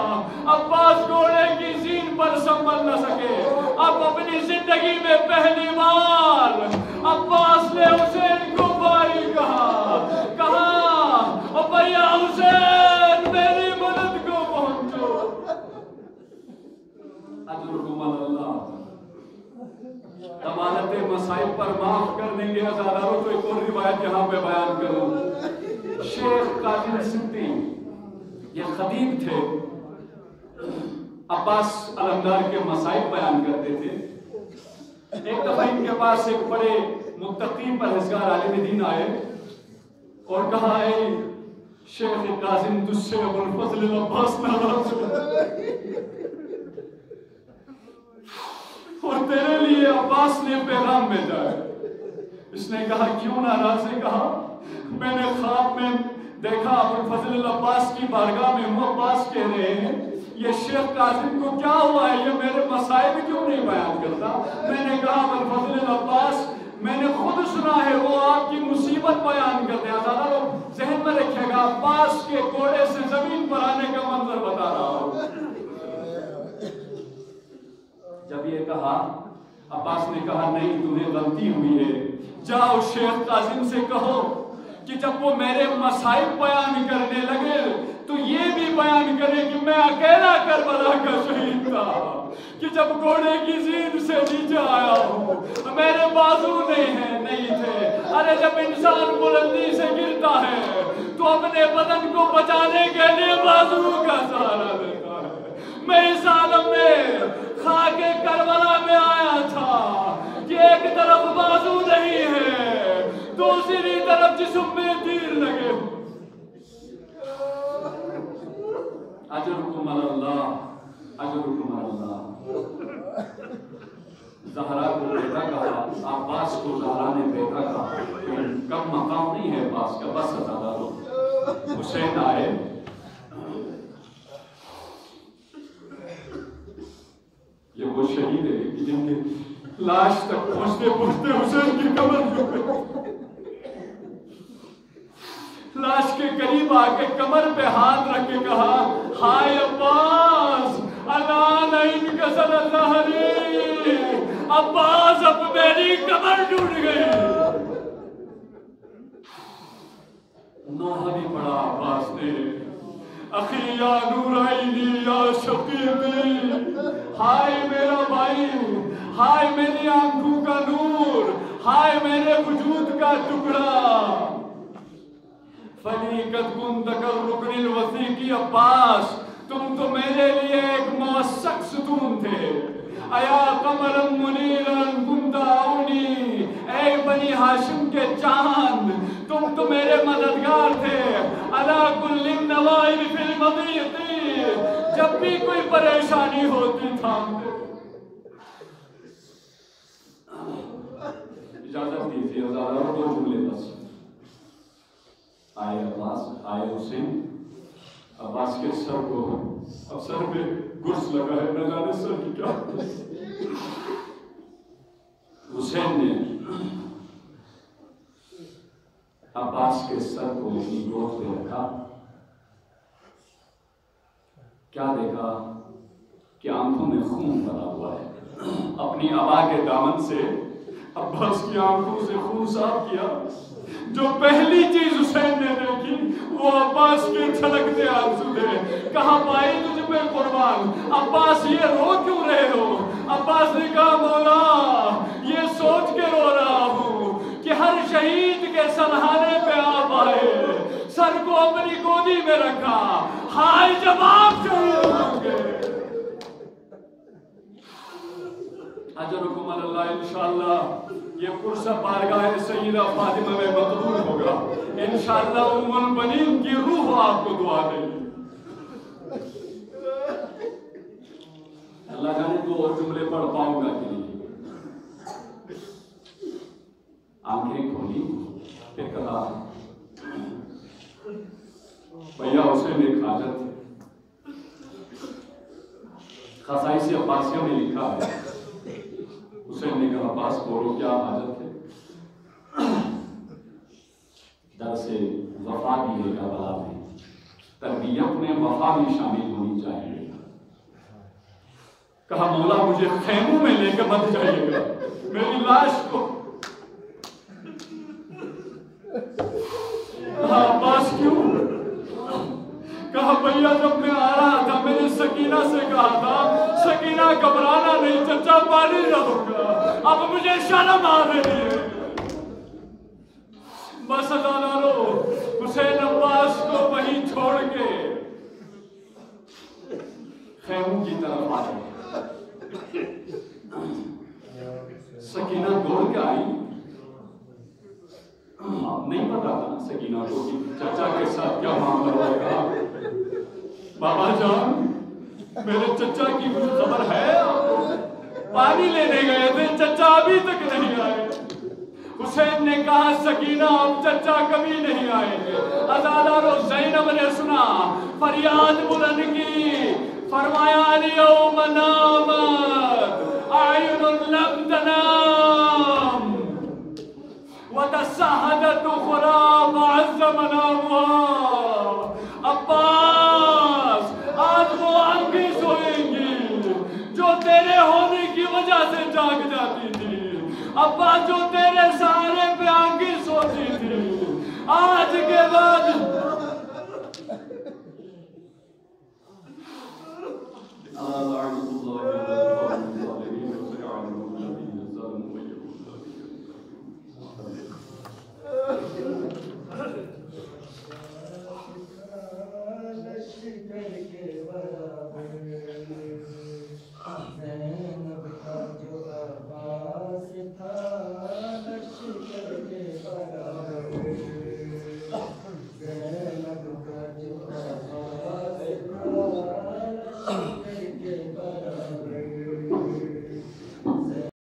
عباس گھوڑے کی زین پر سنبھل نہ سکے۔ اب اپنی زندگی میں پہلی بار عباس نے حسین کو بھائی کہا او بھیا حسین میری مدد کو پہنچو۔ اجرکم اللہ، امانت مصائب پر معاف کر دیں گے عزاداروں۔ تو ایک اور روایت یہاں پہ بیان کروں۔ شیخ قاضی سندھی یہ خطیب تھے، عباس علمدار کے مصائب بیان کرتے تھے۔ ایک دفعہ ان کے پاس ایک بڑے متقی پرہیزگار عالم دین آئے اور کہا اے شیخ قاسم تجھ سے ابوالفضل العباس ناراض ہے اور تیرے لیے عباس نے پیغام بھیجا ہے۔ اس نے کہا کیوں ناراض ہے؟ کہا میں نے خواب میں دیکھا ابوالفضل العباس کی بارگاہ میں ہوں، عباس کہہ رہے ہیں یہ شیخ قاسم کو کیا ہوا ہے، یہ میرے مصائب کیوں نہیں بیان کرتا؟ میں نے کہا ابوالفضل العباس میں نے خود سنا ہے وہ آپ کی مصیبت بیان کرتے ہیں۔ زیادہ لوگ ذہن میں رکھے گا، عباس کے گھوڑے سے زمین پر آنے کا منظر بتا رہا ہوں۔ جب یہ کہا عباس نے کہا نہیں تمہیں غلطی ہوئی ہے، جاؤ شیخ قاسم سے کہو کہ جب وہ میرے مصائب بیان کرنے لگے تو یہ بھی بیان کرے کہ میں اکیلا کربلا کا شہید تھا، کہ جب گھوڑے کی زین سے نیچے آیا ہوں میرے بازو نہیں تھے۔ ارے جب انسان بلندی سے گرتا ہے تو اپنے بدن کو بچانے کے لیے بازو کا سہارا لیتا ہے۔ میں اس عالم میں خاک کربلا میں آیا تھا کہ ایک طرف بازو نہیں ہے، دوسری طرف جسم میں تیر لگے ہوں۔ اجرکم اللہ، اجرکم اللہ۔ زہرا کو بیٹا کہا، عباس کو زہرا نے بیٹا کہا، کم مقام نہیں ہے عباس کا، بس زیادہ لو۔ حسین آئے، یہ وہ شہید ہے کہ جن کے لاش تک پہنچتے پہنچتے حسین کی کمر لاش کے قریب آ کے کمر پہ ہاتھ رکھ کے کہا ہائے عباس الان انکسر ظہری، عباس اب میری کمر ٹوٹ گئی۔ نوحہ بھی پڑھا عباس نے، اخی یا نور عینی یا شقیقی، ہائے میرا بھائی، ہائے میری آنکھوں کا نور، ہائے میرے وجود کا ٹکڑا۔ فلی قد کنت کالرکن الوثیق، عباس تم تو میرے لیے ایک موثق ستون تھے۔ ایا قمرا منیرا کنت عونی، اے بنی ہاشم کے چاند تم تو میرے مددگار تھے۔ علی کل النوائب فی المضیق، جب بھی کوئی پریشانی ہوتی تھا۔ اجازت دیجیے ہزاروں دو جملے بس۔ آئے عباس، آئے حسین، عباس کے سر کو، اب سر میں گرز لگا ہے، نہ جانے سر کی کیا۔ حسین نے عباس کے سر کو اپنی گود پہ رکھا، کیا دیکھا کہ آنکھوں میں خون بھرا ہوا ہے۔ اپنی عبا کے دامن سے عباس کی آنکھوں سے خون صاف کیا۔ جو پہلی چیز حسین نے دیکھی وہ عباس کے چھلکتے آنسو تھے۔ کہا بھائی تجھ پہ قربان، عباس یہ رو کیوں رہے ہو؟ عباس نے کہا مولا یہ سوچ کے رو رہا ہوں کہ ہر شہید کے سرہانے پہ آپ آئے، سر کو اپنی گودی میں رکھا، ہائے جب آپ شہید ہوں گے۔ اجرکم اللہ، انشاءاللہ یہ پرسہ بارگاہ سیدہ فاطمہ میں مقبول ہوگا۔ انشاءاللہ ام البنین کی روح آپ کو دعا دے گی۔ اللہ جانے دو اور جملے پڑھ پاؤں گا کہ نہیں۔ آنکھیں کھولی، پھر کہا بھیا حسین ایک حاجت، خصائص عباسیہ میں لکھا ہے حسین نے کہا عباس بولو کیا حاجت ہے؟ درس وفا بھی ہے کربلا میں، تربیت میں وفا بھی شامل ہونی چاہیے۔ کہا مولا مجھے خیموں میں لے کے مت جائیے گا، میری لاش کو۔ کہا عباس کیوں؟ کہا بھیا جب میں آ رہا تھا میں نے سکینہ سے کہا تھا سکینہ گھبرانا نہیں، چچا پانی رہو گا، اب مجھے شرم آ رہی ہے۔ بس ادا لو حسین عباس کو وہیں چھوڑ کے خیموں کی طرف آ گئے۔ سکینہ دوڑ کے آئی، نہیں پتا تھا سکینہ کو کہ چچا کے ساتھ کیا معاملہ ہوئے گا۔ بابا جان میرے چچا کی کچھ خبر ہے؟ پانی لینے گئے تھے، چچا ابھی تک نہیں آئے۔ حسین نے کہا سکینہ اب چچا کبھی نہیں آئیں گے۔ عزادار و زینب نے سنا، فریاد بلند کی، فرمایا الیوم نامت اعین لم تنام وتسہدت اخری وعز منامها۔ عباس آج وہ آنکھیں سوئیں گی جو تیرے ہونے کی وجہ سے جاگ جاتی تھی، عباس جو تیرے سہارے پہ آنکھیں سوتی تھی، آج کے بعد Oh